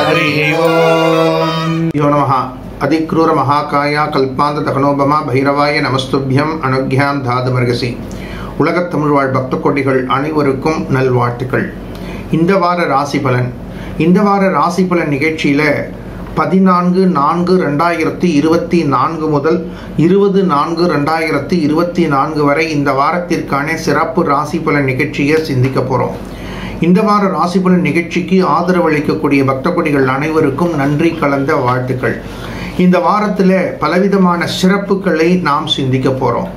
हरि ओम। यो नमः अधिक्रूर महाकाया कल्पांत दहनोபமா भैरवाय நமஸ்துभ्यம் அனுக்ஞாம் தாதுமர்கசி. உலகத் தமிழ் வாழ் பக்த கோடிகள் அனைவருக்கும் நல்வாழ்த்துக்கள். இந்த வார ராசி பலன் நிகழ்ச்சியில 14/4/2024 முதல் 20/4/2024 வரை இந்த வாரத்திற்கான சிறப்பு ராசி பலன் நிகழ்ச்சியை சிந்திக்க போறோம். இந்த வார ராசி பலன் நிகழ்ச்சிக்கு ஆதரவு அளிக்கக்கூடிய பக்த கோடிகள் அனைவருக்கும் நன்றி கலந்த வாழ்த்துக்கள். இந்த வாரத்தில் பலவிதமான சிறப்புகளை நாம் சிந்திக்க போறோம்.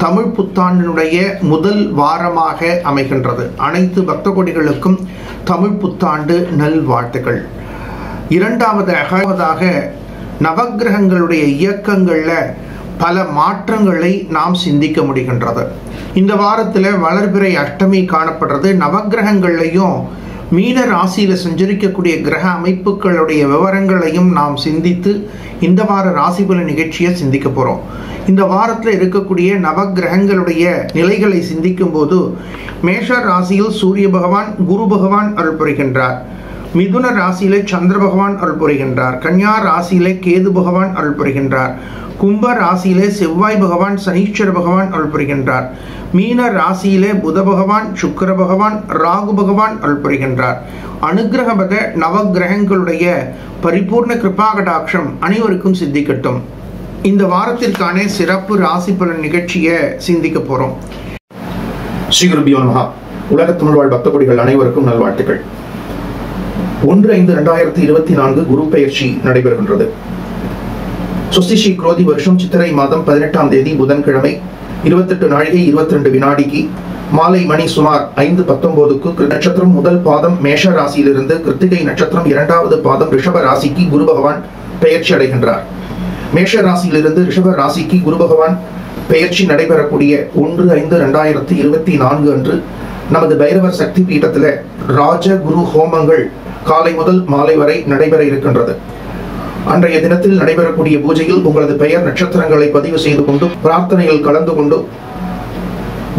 தமிழ் புத்தாண்டினுடைய முதல் வாரமாக அமைகின்றது. அனைத்து பக்த கோடிகளுக்கும் தமிழ் புத்தாண்டு நல்வாழ்த்துக்கள். இரண்டாவதாக நவக்கிரகங்களுடைய இயக்கங்கள்ல பல மாற்றங்களை நாம் சிந்திக்க முடிகின்றது. இந்த வாரத்தில் வளர்பிறை அஷ்டமி காணப்படுறது. நவக்கிரகங்கள்லையும் மீன ராசியில சஞ்சரிக்கக்கூடிய கிரக அமைப்புகளுடைய விவரங்களையும் நாம் சிந்தித்து இந்த வார ராசி பலன் நிகழ்ச்சியை சிந்திக்க போறோம். இந்த வாரத்தில் இருக்கக்கூடிய நவக்கிரகங்களுடைய நிலைகளை சிந்திக்கும் போது மேஷ ராசியில் சூரிய பகவான் குரு பகவான் அருள் புரிகின்றார். மிதுன ராசியிலே சந்திர பகவான் அருள் புரிகின்றார். கன்னியா ராசியிலே கேது பகவான் அருள் புரிகின்றார். கும்ப ராசியிலே செவ்வாய் பகவான் சனீஸ்வர பகவான் அருள் புரிகின்றார். மீன ராசியிலே புத பகவான் சுக்கிர பகவான் ராகு பகவான் அருள் புரிகின்றார். அனுகிரகபத நவக்கிரகங்களுடைய பரிபூர்ண கிருபாகடாட்சம் அனைவருக்கும் சித்திக்கட்டும். இந்த வாரத்திற்கான சிறப்பு ராசி பலன் நிகழ்ச்சியை சிந்திக்க போறோம். ஸ்ரீ குருபியோ நமஹ. உலக தமிழ் வாழ் பக்த கோடிகள் அனைவருக்கும் நல்வாழ்த்துக்கள். 1/5/2024 குரு பெயர்ச்சி நடைபெறுகின்றது. சுஸ்திஸ்ரீ குரோதி வருஷம் சித்திரை மாதம் 18ஆம் தேதி புதன்கிழமை 28 நாழிகை 22 வினாடிக்கு மாலை மணி சுமார் 5:19க்கு நட்சத்திரம் முதல் பாதம் மேஷ ராசியிலிருந்து கிருத்திகை நட்சத்திரம் 2வது பாதம் ரிஷப ராசிக்கு குரு பகவான் பெயர்ச்சி அடைகின்றார். மேஷ ராசியிலிருந்து ரிஷப ராசிக்கு குரு பகவான் பெயர்ச்சி நடைபெறக்கூடிய 1/5/2024 அன்று நமது பைரவர் சக்தி பீடத்தில் ராஜ குரு ஹோமங்கள் காலை முதல் மாலை வரை நடைபெற இருக்கின்றது. அன்றைய தினத்தில் நடைபெறக்கூடிய பூஜையில் உங்களது பெயர் நட்சத்திரங்களை பதிவு செய்து கொண்டு பிரார்த்தனையில் கலந்து கொண்டு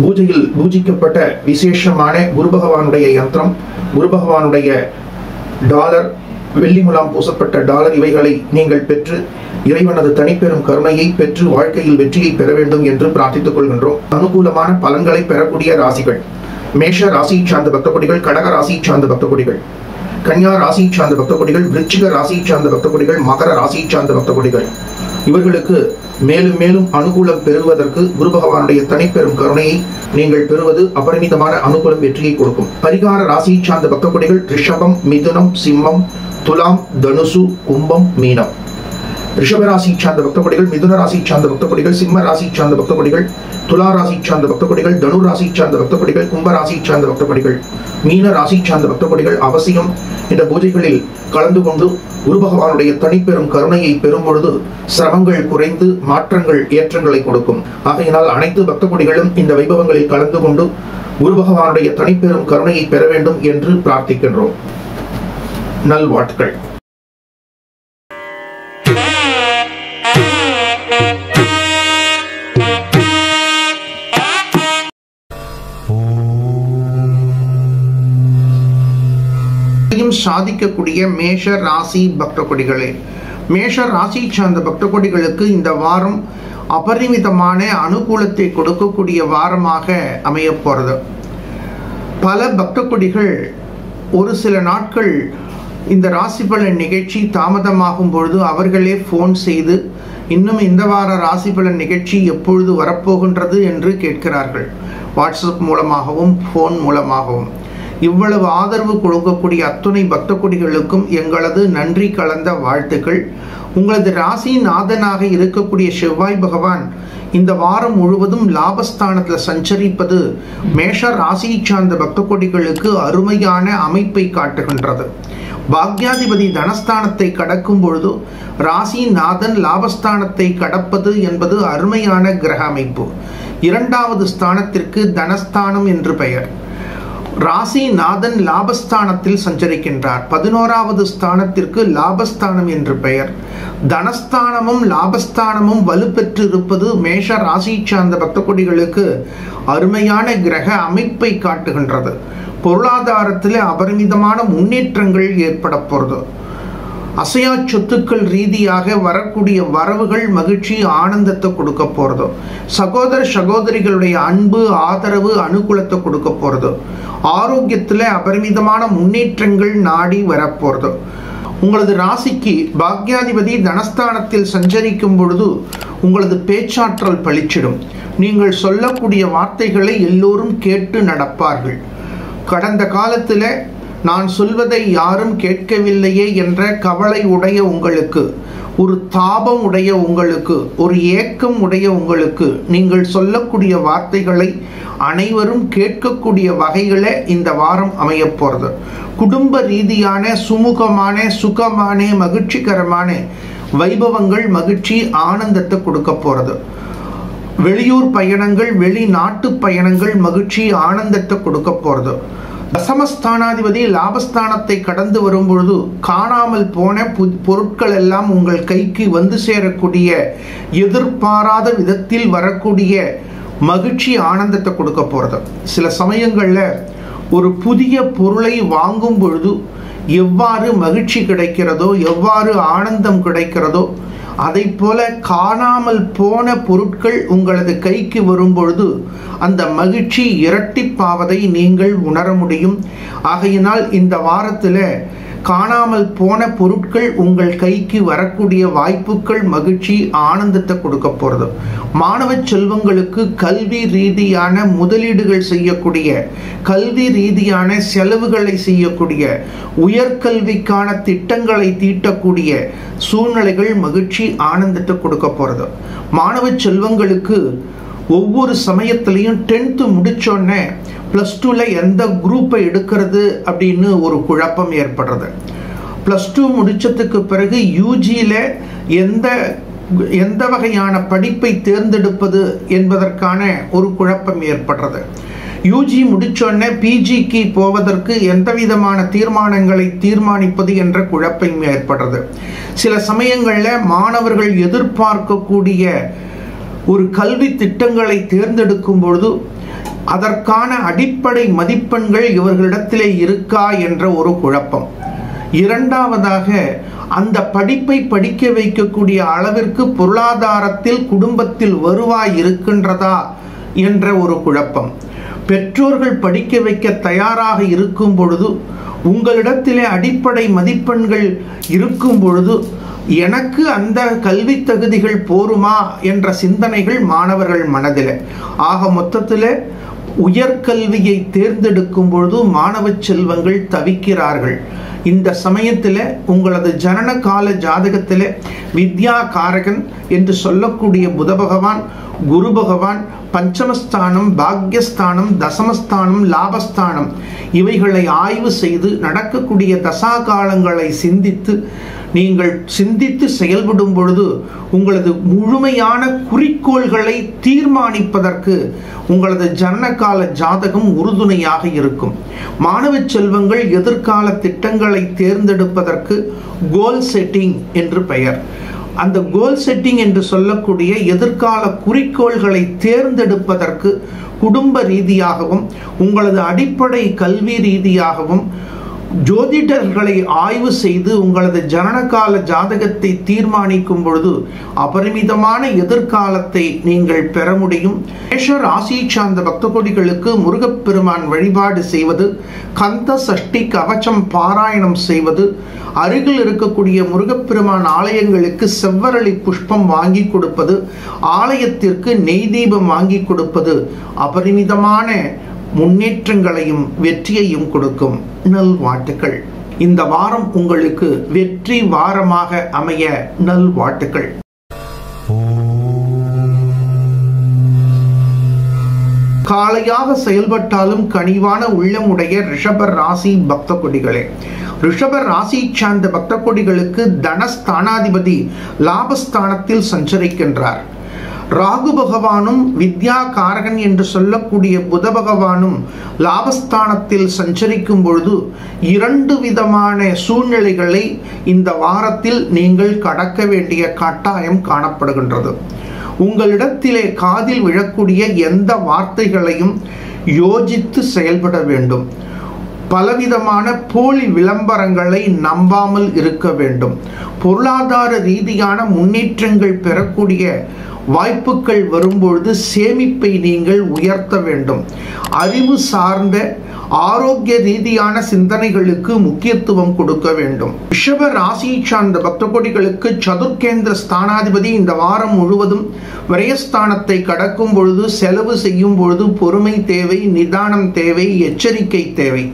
பூஜையில் பூஜிக்கப்பட்ட விசேஷமான குரு பகவானுடைய யந்திரம், குரு பகவானுடைய டாலர், வெள்ளி முலாம் பூசப்பட்ட டாலர் இவைகளை நீங்கள் பெற்று இறைவனது தனிப்பெரும் கருணையை பெற்று வாழ்க்கையில் வெற்றியை பெற வேண்டும் என்று பிரார்த்தித்துக் கொள்கின்றோம். அனுகூலமான பலன்களை பெறக்கூடிய ராசிகள் மேஷ ராசி சார்ந்த பக்த கோடிகள், கடக ராசி சார்ந்த பக்த கோடிகள், கன்னியா ராசி சார்ந்த பக்த கோடிகள், விருச்சிக ராசி சார்ந்த பக்த கோடிகள், மகர ராசி சார்ந்த பக்த கோடிகள் இவர்களுக்கு மேலும் மேலும் அனுகூலம் பெறுவதற்கு குரு பகவானுடைய தனிப்பெரும் கருணையை நீங்கள் பெறுவது அபரிமிதமான அனுகூலம் வெற்றியை கொடுக்கும். பரிகார ராசி சார்ந்த பக்த கோடிகள் ரிஷபம், மிதுனம், சிம்மம், துலாம், தனுசு, கும்பம், மீனம். ரிஷப ராசி சார்ந்த பக்த கோடிகள், மிதுன ராசி சார்ந்த பக்த கோடிகள், சிம்ம ராசி சார்ந்த பக்த கோடிகள், துலா ராசி சார்ந்த பக்த கோடிகள், தனு ராசி சார்ந்த பக்த கோடிகள், கும்ப ராசி சார்ந்த பக்த கோடிகள், மீன ராசி சார்ந்த பக்த கோடிகள் அவசியம் இந்த பூஜைகளில் கலந்து கொண்டு குரு பகவானுடைய தனிப்பெரும் கருணையை பெறும் பொழுது சிரமங்கள் குறைந்து மாற்றங்கள் ஏற்றங்களை கொடுக்கும். ஆகையினால் அனைத்து பக்த கோடிகளும் இந்த வைபவங்களில் கலந்து கொண்டு குரு பகவானுடைய தனிப்பெரும் கருணையை பெற வேண்டும் என்று பிரார்த்திக்கின்றோம். நல்வாழ்த்துக்கள். சாதிக்கக்கூடிய மேஷ ராசி பக்த கோடிகளே, மேஷ ராசி சார்ந்த பக்த கோடிகளுக்கு இந்த வாரம் அபரிமிதமான அனுகூலத்தை கொடுக்கக்கூடிய வாரமாக அமைய போறது. பல பக்த கோடிகள் ஒரு சில நாட்கள் இந்த ராசி பலன் நிகழ்ச்சி தாமதமாகும் பொழுது அவர்களே போன் செய்து இன்னும் இந்த வார ராசி பலன் நிகழ்ச்சி எப்பொழுது வரப்போகின்றது என்று கேட்கிறார்கள். வாட்ஸ்அப் மூலமாகவும் போன் மூலமாகவும். இவ்வளவு ஆதரவு கொடுக்கக்கூடிய அத்துணை பக்த கோடிகளுக்கும் எங்களது நன்றி கலந்த வாழ்த்துக்கள். உங்களது ராசி நாதனாக இருக்கக்கூடிய செவ்வாய் பகவான் இந்த வாரம் முழுவதும் லாபஸ்தானத்தில் சஞ்சரிப்பது மேஷ ராசி சார்ந்த பக்த கோடிகளுக்கு அருமையான அமைப்பை காட்டுகின்றது. பாக்யாதிபதி தனஸ்தானத்தை கடக்கும் பொழுது ராசி நாதன் லாபஸ்தானத்தை கடப்பது என்பது அருமையான கிரக அமைப்பு. 2வது ஸ்தானத்திற்கு தனஸ்தானம் என்று பெயர். ராசி நாதன் லாபஸ்தானத்தில் சஞ்சரிக்கின்றார். 11வது ஸ்தானத்திற்கு லாபஸ்தானம் என்று பெயர். தனஸ்தானமும் லாபஸ்தானமும் வலுப்பெற்று இருப்பது மேஷ ராசி சார்ந்த பக்த கோடிகளுக்கு அருமையான கிரக அமைப்பை காட்டுகின்றது. பொருளாதாரத்தில் அபரிமிதமான முன்னேற்றங்கள் ஏற்பட போகிறது. அசையா சொத்துக்கள் ரீதியாக வரக்கூடிய வரவுகள் மகிழ்ச்சி ஆனந்தத்தை கொடுக்க போறதோ, சகோதர சகோதரிகளுடைய அன்பு ஆதரவு அனுகூலத்தை கொடுக்க போறதோ, ஆரோக்கியத்தில் அபரிமிதமான முன்னேற்றங்கள் நாடி வரப்போறதோ, உங்களது ராசிக்கு பாக்யாதிபதி தனஸ்தானத்தில் சஞ்சரிக்கும் பொழுது உங்களது பேச்சாற்றல் பளிச்சிடும். நீங்கள் சொல்லக்கூடிய வார்த்தைகளை எல்லோரும் கேட்டு நடப்பார்கள். கடந்த காலத்தில் நான் சொல்வதை யாரும் கேட்கவில்லையே என்ற கவலை உடைய உங்களுக்கு, ஒரு தாபம் உடைய உங்களுக்கு, ஒரு ஏக்கம் உடைய உங்களுக்கு, நீங்கள் சொல்லக்கூடிய வார்த்தைகளை அனைவரும் கேட்கக்கூடிய வகைகளை இந்த வாரம் அமைய போறது. குடும்ப ரீதியான சுமூகமான சுகமான மகிழ்ச்சிகரமான வைபவங்கள் மகிழ்ச்சி ஆனந்தத்தை கொடுக்க போறது. வெளியூர் பயணங்கள் வெளிநாட்டு பயணங்கள் மகிழ்ச்சி ஆனந்தத்தை கொடுக்க போறது. தசமஸ்தானாதிபதி லாபஸ்தானத்தை கடந்து வரும்பொழுது காணாமல் போன பொருட்கள் எல்லாம் உங்கள் கைக்கு வந்து சேரக்கூடிய எதிர்பாராத விதத்தில் வரக்கூடிய மகிழ்ச்சி ஆனந்தத்தை கொடுக்க போறது. சில சமயங்கள்ல ஒரு புதிய பொருளை வாங்கும் பொழுது எவ்வாறு மகிழ்ச்சி கிடைக்கிறதோ, எவ்வாறு ஆனந்தம் கிடைக்கிறதோ, அதை போல காணாமல் போன பொருட்கள் உங்களது கைக்கு வரும்பொழுது அந்த மகிழ்ச்சி இரட்டிப்பாவதை நீங்கள் உணர முடியும். ஆகையினால் இந்த வாரத்தில் காணாமல் போன பொருட்கள் உங்கள் கைக்கு வரக்கூடிய வாய்ப்புகள் மகிழ்ச்சி ஆனந்தத்தை கொடுக்க போறது. மாணவ செல்வங்களுக்கு கல்வி ரீதியான முதலீடுகள் செய்யக்கூடிய, கல்வி ரீதியான செலவுகளை செய்யக்கூடிய, உயர்கல்விக்கான திட்டங்களை தீட்டக்கூடிய சூழ்நிலைகள் மகிழ்ச்சி ஆனந்தத்தை கொடுக்க போறது. மாணவ செல்வங்களுக்கு ஒவ்வொரு சமயத்திலையும் 10th முடிச்சோடனே +2ல எந்த குரூப்பை எடுக்கிறது அப்படின்னு ஒரு குழப்பம் ஏற்படுறது. +2 முடிச்சதுக்கு பிறகு யூஜியில் எந்த வகையான படிப்பை தேர்ந்தெடுப்பது என்பதற்கான ஒரு குழப்பம் ஏற்படுறது. யூஜி முடிச்சோடனே பிஜிக்கு போவதற்கு எந்த விதமான தீர்மானங்களை தீர்மானிப்பது என்ற குழப்பம் ஏற்படுறது. சில சமயங்களில் மாணவர்கள் எதிர்பார்க்கக்கூடிய ஒரு கல்வி திட்டங்களை தேர்ந்தெடுக்கும் பொழுது அதற்கான அடிப்படை மதிப்பெண்கள் இவர்களிடத்திலே இருக்கா என்ற ஒரு குழப்பம். இரண்டாவதாக, அந்த படிப்பை படிக்க வைக்கக்கூடிய அளவிற்கு பொருளாதாரத்தில் குடும்பத்தில் வருவாய் இருக்கின்றதா என்ற ஒரு குழப்பம். பெற்றோர்கள் படிக்க வைக்க தயாராக இருக்கும் பொழுது, உங்களிடத்திலே அடிப்படை மதிப்பெண்கள் இருக்கும் பொழுது எனக்கு அந்த கல்வி தகுதிகள் போருமா என்ற சிந்தனைகள் மாணவர்கள் மனதில். ஆக மொத்தத்தில் உயர்கல்வியை தேர்ந்தெடுக்கும் பொழுது மாணவ செல்வங்கள் தவிக்கிறார்கள். இந்த சமயத்தில் உங்களது ஜனன கால ஜாதகத்தில் வித்யா காரகன் என்று சொல்லக்கூடிய புத பகவான், குரு பகவான், பஞ்சமஸ்தானம், பாக்யஸ்தானம், தசமஸ்தானம், லாபஸ்தானம் இவைகளை ஆய்வு செய்து நடக்கக்கூடிய தசா காலங்களை நீங்கள் சிந்தித்து செயல்படும் பொழுது உங்களது முழுமையான குறிக்கோள்களை தீர்மானிப்பதற்கு உங்களது ஜனனகால ஜாதகம் உறுதுணையாக இருக்கும். மாணவ செல்வங்கள் எதிர்கால திட்டங்களை தேர்ந்தெடுப்பதற்கு கோல் செட்டிங் என்று பெயர். அந்த கோல் செட்டிங் என்று சொல்லக்கூடிய எதிர்கால குறிக்கோள்களை தேர்ந்தெடுப்பதற்கு குடும்ப ரீதியாகவும் உங்களது அடிப்படை கல்வி ரீதியாகவும் ஜோதிடர்களை ஆய்வு செய்து உங்களது ஜனனகால ஜாதகத்தை தீர்மானிக்கும் பொழுது அபரிமிதமான எதிர்காலத்தை நீங்கள் பெற முடியும். மேஷ ராசி சார்ந்த பக்த கோடிகளுக்கு முருகப்பெருமான் வழிபாடு செய்வது, கந்த சஷ்டி கவச்சம் பாராயணம் செய்வது, அருகில் இருக்கக்கூடிய முருகப்பெருமான் ஆலயங்களுக்கு செவ்வரளி புஷ்பம் வாங்கி கொடுப்பது, ஆலயத்திற்கு நெய் தீபம் வாங்கி கொடுப்பது அபரிமிதமான முன்னேற்றங்களையும் வெற்றியையும் கொடுக்கும். நல்வாழ்த்துக்கள். இந்த வாரம் உங்களுக்கு வெற்றி வாரமாக அமைய நல்வாழ்த்துக்கள். காளையாக செயல்பட்டாலும் கனிவான உள்ளமுடைய ரிஷப ராசி பக்த கொடிகளே, ரிஷப ராசி சார்ந்த பக்த கொடிகளுக்கு தனஸ்தானாதிபதி லாபஸ்தானத்தில் சஞ்சரிக்கின்றார். ராகு பகவானும் வித்யா காரகன் என்று சொல்லக்கூடிய புத பகவானும் லாபஸ்தானத்தில் சஞ்சரிக்கும் பொழுது 2 விதமான சூழ்நிலைகளை இந்த வாரத்தில் நீங்கள் கடக்க வேண்டிய கட்டாயம் காணப்படுகின்றது. உங்களிடத்திலே காதில் விழக்கூடிய எந்த வார்த்தைகளையும் யோசித்து செயல்பட வேண்டும். பலவிதமான போலி விளம்பரங்களை நம்பாமல் இருக்க வேண்டும். பொருளாதார ரீதியான முன்னேற்றங்கள் பெறக்கூடிய வாய்ப்புகள் வரும்பொழுது சேமிப்பை நீங்கள் உயர்த்த வேண்டும். அறிவு சார்ந்த ஆரோக்கிய ரீதியான சிந்தனைகளுக்கு முக்கியத்துவம் கொடுக்க வேண்டும். ரிஷப ராசியை சார்ந்த பக்த கோடிகளுக்கு சதுர்கேந்திர ஸ்தானாதிபதி இந்த வாரம் முழுவதும் விரயஸ்தானத்தை கடக்கும் பொழுது செலவு செய்யும் பொழுது பொறுமை தேவை, நிதானம் தேவை, எச்சரிக்கை தேவை.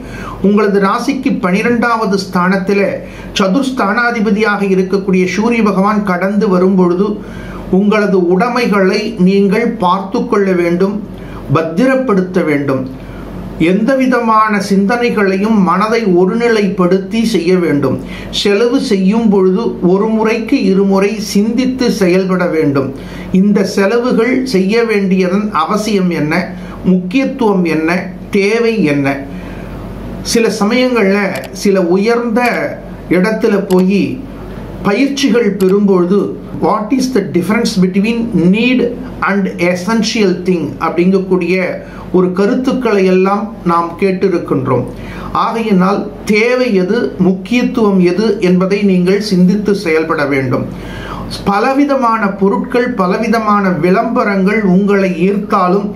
உங்களது ராசிக்கு 12வது ஸ்தானத்தில் சதுர்ஸ்தானாதிபதியாக இருக்கக்கூடிய சூரிய பகவான் கடந்து வரும் பொழுது உங்களது உடைமைகளை நீங்கள் பார்த்து கொள்ள வேண்டும், பத்திரப்படுத்த வேண்டும். எந்த விதமான சிந்தனைகளையும் மனதை ஒருநிலைப்படுத்தி செய்ய வேண்டும். செலவு செய்யும் பொழுது ஒரு முறைக்கு இருமுறை சிந்தித்து செயல்பட வேண்டும். இந்த செலவுகள் செய்ய வேண்டியதன் அவசியம் என்ன, முக்கியத்துவம் என்ன, தேவை என்ன? சில சமயங்களில் சில உயர்ந்த இடத்துல போய் பயிற்சிகள் பெறும்பொழுது what is the difference between need and essential thing அப்படிங்கக்கூடிய ஒரு கருத்துக்களை எல்லாம் நாம் கேட்டிருக்கின்றோம். ஆகையினால் தேவை எது, முக்கியத்துவம் எது என்பதை நீங்கள் சிந்தித்து செயல்பட வேண்டும். பலவிதமான பொருட்கள், பலவிதமான விளம்பரங்கள் உங்களை ஈர்த்தாலும்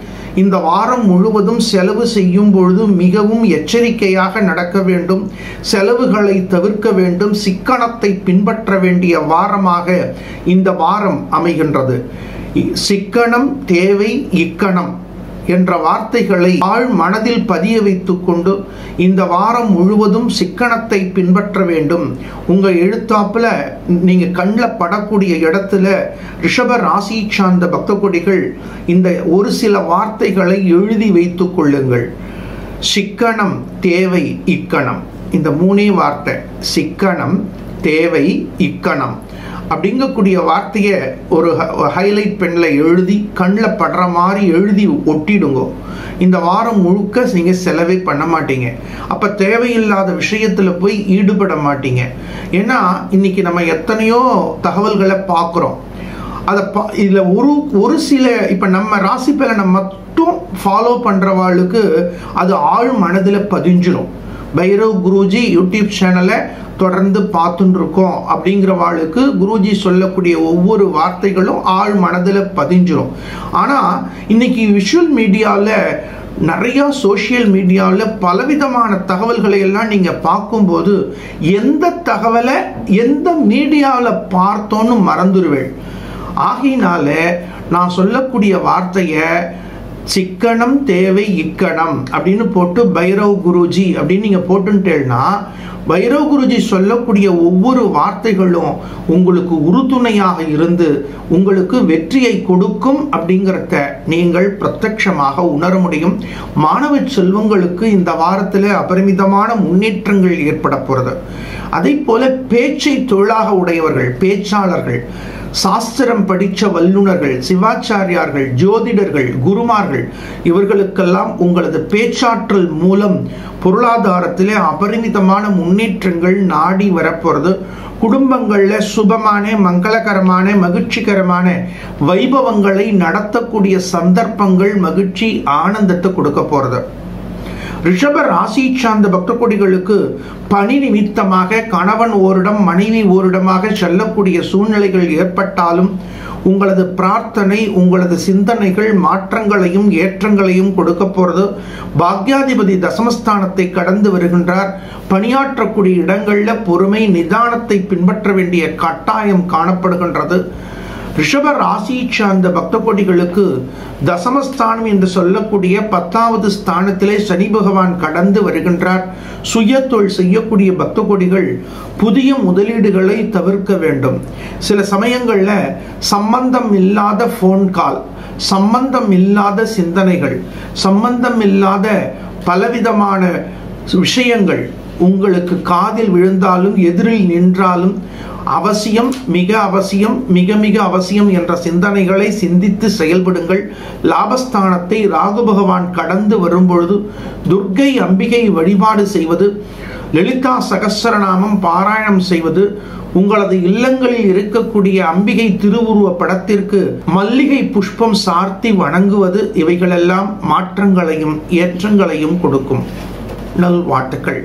இந்த வாரம் முழுவதும் செலவு செய்யும் பொழுது மிகவும் எச்சரிக்கையாக நடக்க வேண்டும். செலவுகளை தவிர்க்க வேண்டும். சிக்கனத்தை பின்பற்ற வேண்டிய வாரமாக இந்த வாரம் அமைகின்றது. சிக்கனம் தேவை, இக்கணம் என்ற வார்த்தைகளை ஆழ் மனதில் பதிய வைத்துக் கொண்டு இந்த வாரம் முழுவதும் சிக்கனத்தை பின்பற்ற வேண்டும். உங்க எழுத்தாப்புல நீங்க கண்ணில் படக்கூடிய இடத்துல ரிஷப ராசி சார்ந்த பக்த கொடிகள் இந்த ஒரு சில வார்த்தைகளை எழுதி வைத்துக் கொள்ளுங்கள். சிக்கனம் தேவை, இக்கணம். இந்த மூணே வார்த்தை, சிக்கனம் தேவை, இக்கணம் அப்படிங்கக்கூடிய வார்த்தையை ஒரு ஹைலைட் பென்ல எழுதி கண்ணில் படுற மாதிரி எழுதி ஒட்டிடுங்க. இந்த வாரம் முழுக்க நீங்கள் செலவே பண்ண மாட்டீங்க. அப்போ தேவையில்லாத விஷயத்தில் போய் ஈடுபட மாட்டீங்க. ஏன்னா இன்னைக்கு நம்ம எத்தனையோ தகவல்களை பார்க்குறோம். அதை இதில் ஒரு சில இப்போ நம்ம ராசி பலனை மட்டும் ஃபாலோ பண்ணுறவாளுக்கு அது ஆழ் மனதில் பதிஞ்சிடும். பைரவ் குருஜி யூடியூப் சேனலை தொடர்ந்து பார்த்துட்டு இருக்கோம் அப்படிங்கிறவாளுக்கு குருஜி சொல்லக்கூடிய ஒவ்வொரு வார்த்தைகளும் ஆழ் மனதில் பதிஞ்சிடும். ஆனால் இன்னைக்கு விஷுவல் மீடியாவில் நிறைய சோசியல் மீடியாவில் பலவிதமான தகவல்களை எல்லாம் நீங்கள் பார்க்கும்போது எந்த தகவலை எந்த மீடியாவில் பார்த்தோன்னு மறந்துடுவேன். ஆகையினால நான் சொல்லக்கூடிய வார்த்தையை சிக்கனம் தேவை, இக்கணம் அப்படின்னு போட்டு பைரவ் குருஜி அப்படின்னு நீங்கள் போட்டுட்டேன்னா பைரவ் குருஜி சொல்லக்கூடிய ஒவ்வொரு வார்த்தைகளும் உங்களுக்கு உறுதுணையாக இருந்து உங்களுக்கு வெற்றியை கொடுக்கும் அப்படிங்கிறத நீங்கள் பிரத்யட்சமாக உணர முடியும். மாணவ செல்வங்களுக்கு இந்த வாரத்தில் அபரிமிதமான முன்னேற்றங்கள் ஏற்பட போகிறது. அதே போல பேச்சை தொழிலாக உடையவர்கள், பேச்சாளர்கள், சாஸ்திரம் படித்த வல்லுநர்கள், சிவாச்சாரியார்கள், ஜோதிடர்கள், குருமார்கள் இவர்களுக்கெல்லாம் உங்களது பேச்சாற்றல் மூலம் பொருளாதாரத்திலே அபரிமிதமான முன்னேற்றங்கள் நாடி வரப்போறது. குடும்பங்களில் சுபமான, மங்களகரமான, மகிழ்ச்சிகரமான வைபவங்களை நடத்தக்கூடிய சந்தர்ப்பங்கள், மகிழ்ச்சி, ஆனந்தத்தை கொடுக்க போறது. ரிஷப ராசி சார்ந்த பக்த கோடிகளுக்கு பணி நிமித்தமாக கணவன் ஓரிடம், மனைவி ஓரிடமாக செல்லக்கூடிய சூழ்நிலைகள் ஏற்பட்டாலும் உங்களது பிரார்த்தனை, உங்களது சிந்தனைகள் மாற்றங்களையும் ஏற்றங்களையும் கொடுக்க போறது. பாக்யாதிபதி தசமஸ்தானத்தை கடந்து வருகின்றார். பணியாற்றக்கூடிய இடங்கள்ல பொறுமை, நிதானத்தை பின்பற்ற வேண்டிய கட்டாயம் காணப்படுகின்றது. ரிஷப ராசி சார்ந்த பக்த கோடிகளுக்கு தசமஸ்தானம் என்று சொல்லக்கூடிய 10வது ஸ்தானத்திலே சனி பகவான் கடந்து வருகின்றார். சுய தொழில் செய்யக்கூடிய பக்த கோடிகள் புதிய முதலீடுகளை தவிர்க்க வேண்டும். சில சமயங்களில் சம்பந்தம் இல்லாத ஃபோன் கால், சம்பந்தம் இல்லாத சிந்தனைகள், சம்பந்தம் இல்லாத பலவிதமான விஷயங்கள் உங்களுக்கு காதில் விழுந்தாலும் எதிரில் நின்றாலும் அவசியம், மிக அவசியம், மிக மிக அவசியம் என்ற சிந்தனைகளை சிந்தித்து செயல்படுங்கள். லாபஸ்தானத்தை ராகு பகவான் கடந்து வரும்பொழுது துர்க்கை அம்பிகை வழிபாடு செய்வது, லலிதா சகஸ்ரநாமம் பாராயணம் செய்வது, உங்களது இல்லங்களில் இருக்கக்கூடிய அம்பிகை திருவுருவ படத்திற்கு மல்லிகை புஷ்பம் சார்த்தி வணங்குவது, இவைகளெல்லாம் மாற்றங்களையும் ஏற்றங்களையும் கொடுக்கும். நல்வாழ்த்துக்கள்.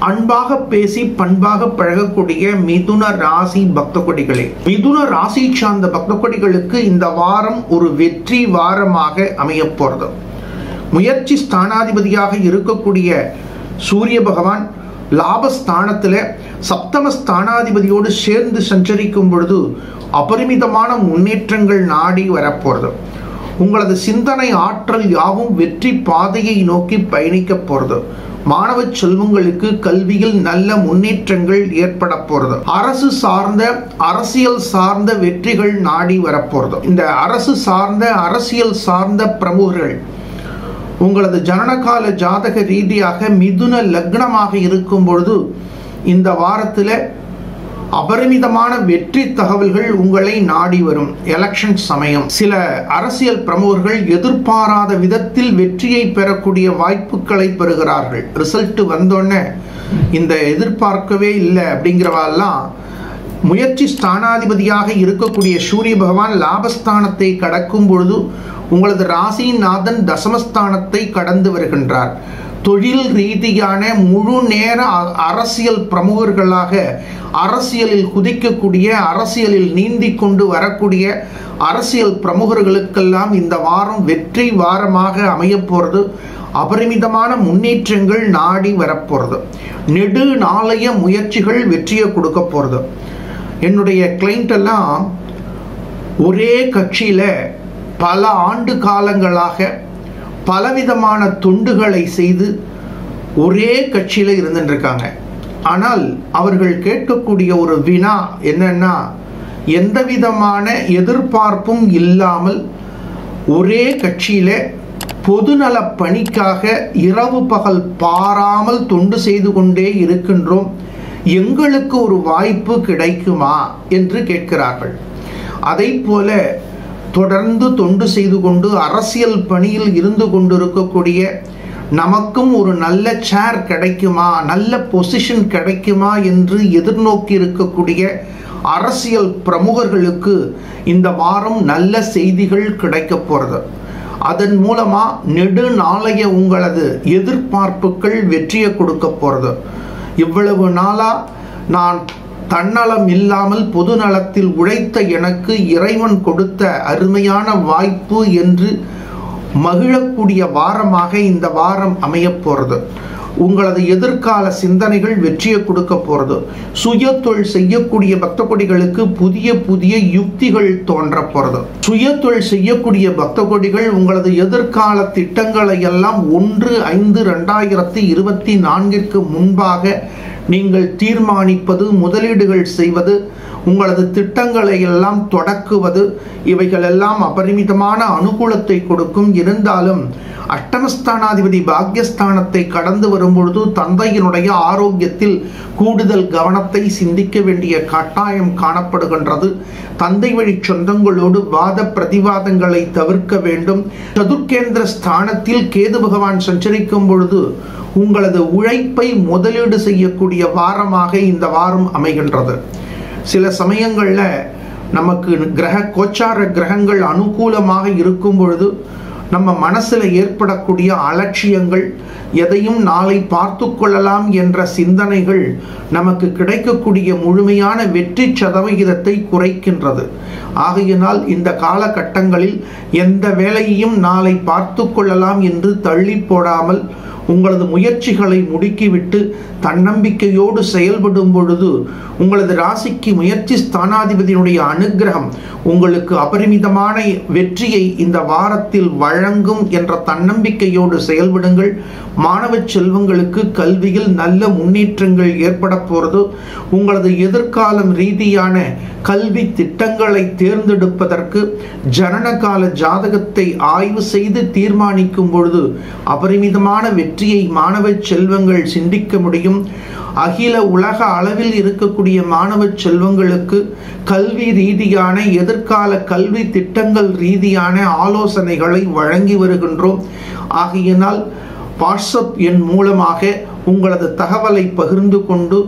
அன்பாக பேசி பண்பாக பழகக்கூடிய மிதுன ராசி பக்த கொடிகளே, மிதுன ராசி சார்ந்த பக்த கொடிகளுக்கு இந்த வாரம் ஒரு வெற்றி வாரமாக அமைய போறது. முயற்சி ஸ்தானாதிபதியாக இருக்கக்கூடிய சூரிய பகவான் லாபஸ்தானத்துல சப்தம ஸ்தானாதிபதியோடு சேர்ந்து சஞ்சரிக்கும் பொழுது அபரிமிதமான முன்னேற்றங்கள் நாடி வரப்போறது. உங்களது சிந்தனை ஆற்றல் யாவும் வெற்றி பாதையை நோக்கி பயணிக்க போறது. மாணவ செல்வங்களுக்கு கல்வியில் நல்ல முன்னேற்றங்கள் ஏற்பட போறது. அரசு சார்ந்த அரசியல் சார்ந்த வெற்றிகள் நாடி வரப்போறது. இந்த அரசு சார்ந்த அரசியல் சார்ந்த பிரமுகர்கள் உங்களது ஜனனகால ஜாதக ரீதியாக மிதுன லக்னமாக இருக்கும் பொழுது இந்த வாரத்தில் அபரிமிதமான வெற்றி தகவல்கள் உங்களை நாடி வரும். எலெக்ஷன் சமயம் சில அரசியல் பிரமுகர்கள் எதிர்பாராத விதத்தில் வெற்றியை பெறக்கூடிய வாய்ப்புகளை பெறுகிறார்கள். ரிசல்ட் வந்தோடனே இந்த எதிர்பார்க்கவே இல்லை அப்படிங்கிறவெல்லாம் முயற்சி ஸ்தானாதிபதியாக இருக்கக்கூடிய சூரிய பகவான் லாபஸ்தானத்தை கடக்கும் பொழுது உங்களது ராசிநாதன் தசமஸ்தானத்தை கடந்து வருகின்றார். தொழில் ரீதியான முழு நேர அரசியல் பிரமுகர்களாக அரசியலில் குதிக்கக்கூடிய அரசியலில் நீந்தி கொண்டு வரக்கூடிய அரசியல் பிரமுகர்களுக்கெல்லாம் இந்த வாரம் வெற்றி வாரமாக அமைய போறது. அபரிமிதமான முன்னேற்றங்கள் நாடி வரப்போறது. நெடு நாளைய முயற்சிகள் வெற்றியை கொடுக்க போறது. என்னுடைய கிளைண்ட் எல்லாம் ஒரே கட்சியில பல ஆண்டு காலங்களாக பலவிதமான தொண்டுகளை செய்து ஒரே கட்சியில இருந்துட்டு இருக்காங்க. ஆனால் அவர்கள் கேட்கக்கூடிய ஒரு வினா என்னன்னா, எந்த விதமான எதிர்பார்ப்பும் இல்லாமல் ஒரே கட்சியில பொதுநல பணிக்காக இரவு பகல் பாராமல் தொண்டு செய்து கொண்டே இருக்கின்றோம், எங்களுக்கு ஒரு வாய்ப்பு கிடைக்குமா என்று கேட்கிறார்கள். அதை போல தொடர்ந்து தொண்டு செய்து கொண்டு அரசியல் பணியில் இருந்து கொண்டிருக்கக்கூடிய நமக்கும் ஒரு நல்ல சேர் கிடைக்குமா, நல்ல பொசிஷன் கிடைக்குமா என்று எதிர்நோக்கி இருக்கக்கூடிய அரசியல் பிரமுகர்களுக்கு இந்த வாரம் நல்ல செய்திகள் கிடைக்க போறது. அதன் மூலமா நெடு நாளைய உங்களது எதிர்பார்ப்புகள் வெற்றியை கொடுக்க போறது. இவ்வளவு நாளா நான் தன்னலம் இல்லாமல் பொது நலத்தில் உழைத்த எனக்கு இறைவன் கொடுத்த அருமையான வாய்ப்பு என்று மகிழக்கூடிய வாரமாக இந்த வாரம் அமைய போறது. உங்களது எதிர்கால சிந்தனைகள் வெற்றியை கொடுக்க போறது. சுய தொழில் செய்யக்கூடிய பக்த கொடிகளுக்கு புதிய புதிய யுக்திகள் தோன்ற போறது. சுய தொழில் செய்யக்கூடிய பக்த கொடிகள் உங்களது எதிர்கால திட்டங்களை எல்லாம் 1/5/2024 முன்பாக நீங்கள் தீர்மானிப்பது, முதலீடுகள் செய்வது, உங்களது திட்டங்களை எல்லாம் தொடக்குவது, இவைகள் எல்லாம் அபரிமிதமான அனுகூலத்தை கொடுக்கும். இருந்தாலும் அஷ்டமஸ்தானாதிபதி பாக்யஸ்தானத்தை கடந்து வரும்பொழுது தந்தையினுடைய ஆரோக்கியத்தில் கூடுதல் கவனத்தை சிந்திக்க வேண்டிய கட்டாயம் காணப்படுகின்றது. தந்தை வழி சொந்தங்களோடு வாத பிரதிவாதங்களை தவிர்க்க வேண்டும். சதுர்கேந்திர ஸ்தானத்தில் கேது பகவான் சஞ்சரிக்கும் பொழுது உங்களது உழைப்பை முதலீடு செய்யக்கூடிய வாரமாக இந்த வாரம் அமைகின்றது. சில சமயங்கள்ல நமக்கு கோச்சார கிரகங்கள் அனுகூலமாக இருக்கும் பொழுது நம்ம மனசுல ஏற்படக்கூடிய அலட்சியங்கள், எதையும் நாளை பார்த்து கொள்ளலாம் என்ற சிந்தனைகள் நமக்கு கிடைக்கக்கூடிய முழுமையான வெற்றி சதவிகிதத்தை குறைக்கின்றது. ஆகையினால் இந்த காலகட்டங்களில் எந்த வேலையையும் நாளை பார்த்து கொள்ளலாம் என்று தள்ளி போடாமல் உங்களது முயற்சிகளை முடுக்கிவிட்டு தன்னம்பிக்கையோடு செயல்படும் பொழுது உங்களது ராசிக்கு முயற்சி ஸ்தானாதிபதியினுடைய அனுகிரகம் உங்களுக்கு அபரிமிதமான வெற்றியை இந்த வாரத்தில் வழங்கும் என்ற தன்னம்பிக்கையோடு செயல்படுங்கள். மாணவ செல்வங்களுக்கு கல்வியில் நல்ல முன்னேற்றங்கள் ஏற்பட போறது. உங்களது எதிர்காலம் ரீதியான கல்வி திட்டங்களை தேர்ந்தெடுப்பதற்கு ஜனனகால ஜாதகத்தை ஆய்வு செய்து தீர்மானிக்கும் பொழுது அபரிமிதமான வெற்றியை மாணவ செல்வங்கள் சிந்திக்க முடியும். அகில உலக அளவில் இருக்கக்கூடிய மாணவ செல்வங்களுக்கு கல்வி ரீதியான எதிர்கால கல்வி திட்டங்கள் ரீதியான ஆலோசனைகளை வழங்கி வருகின்றோம். ஆகையினால் வாட்ஸ்அப் எண் மூலமாக உங்களது தகவலை பகிர்ந்து கொண்டு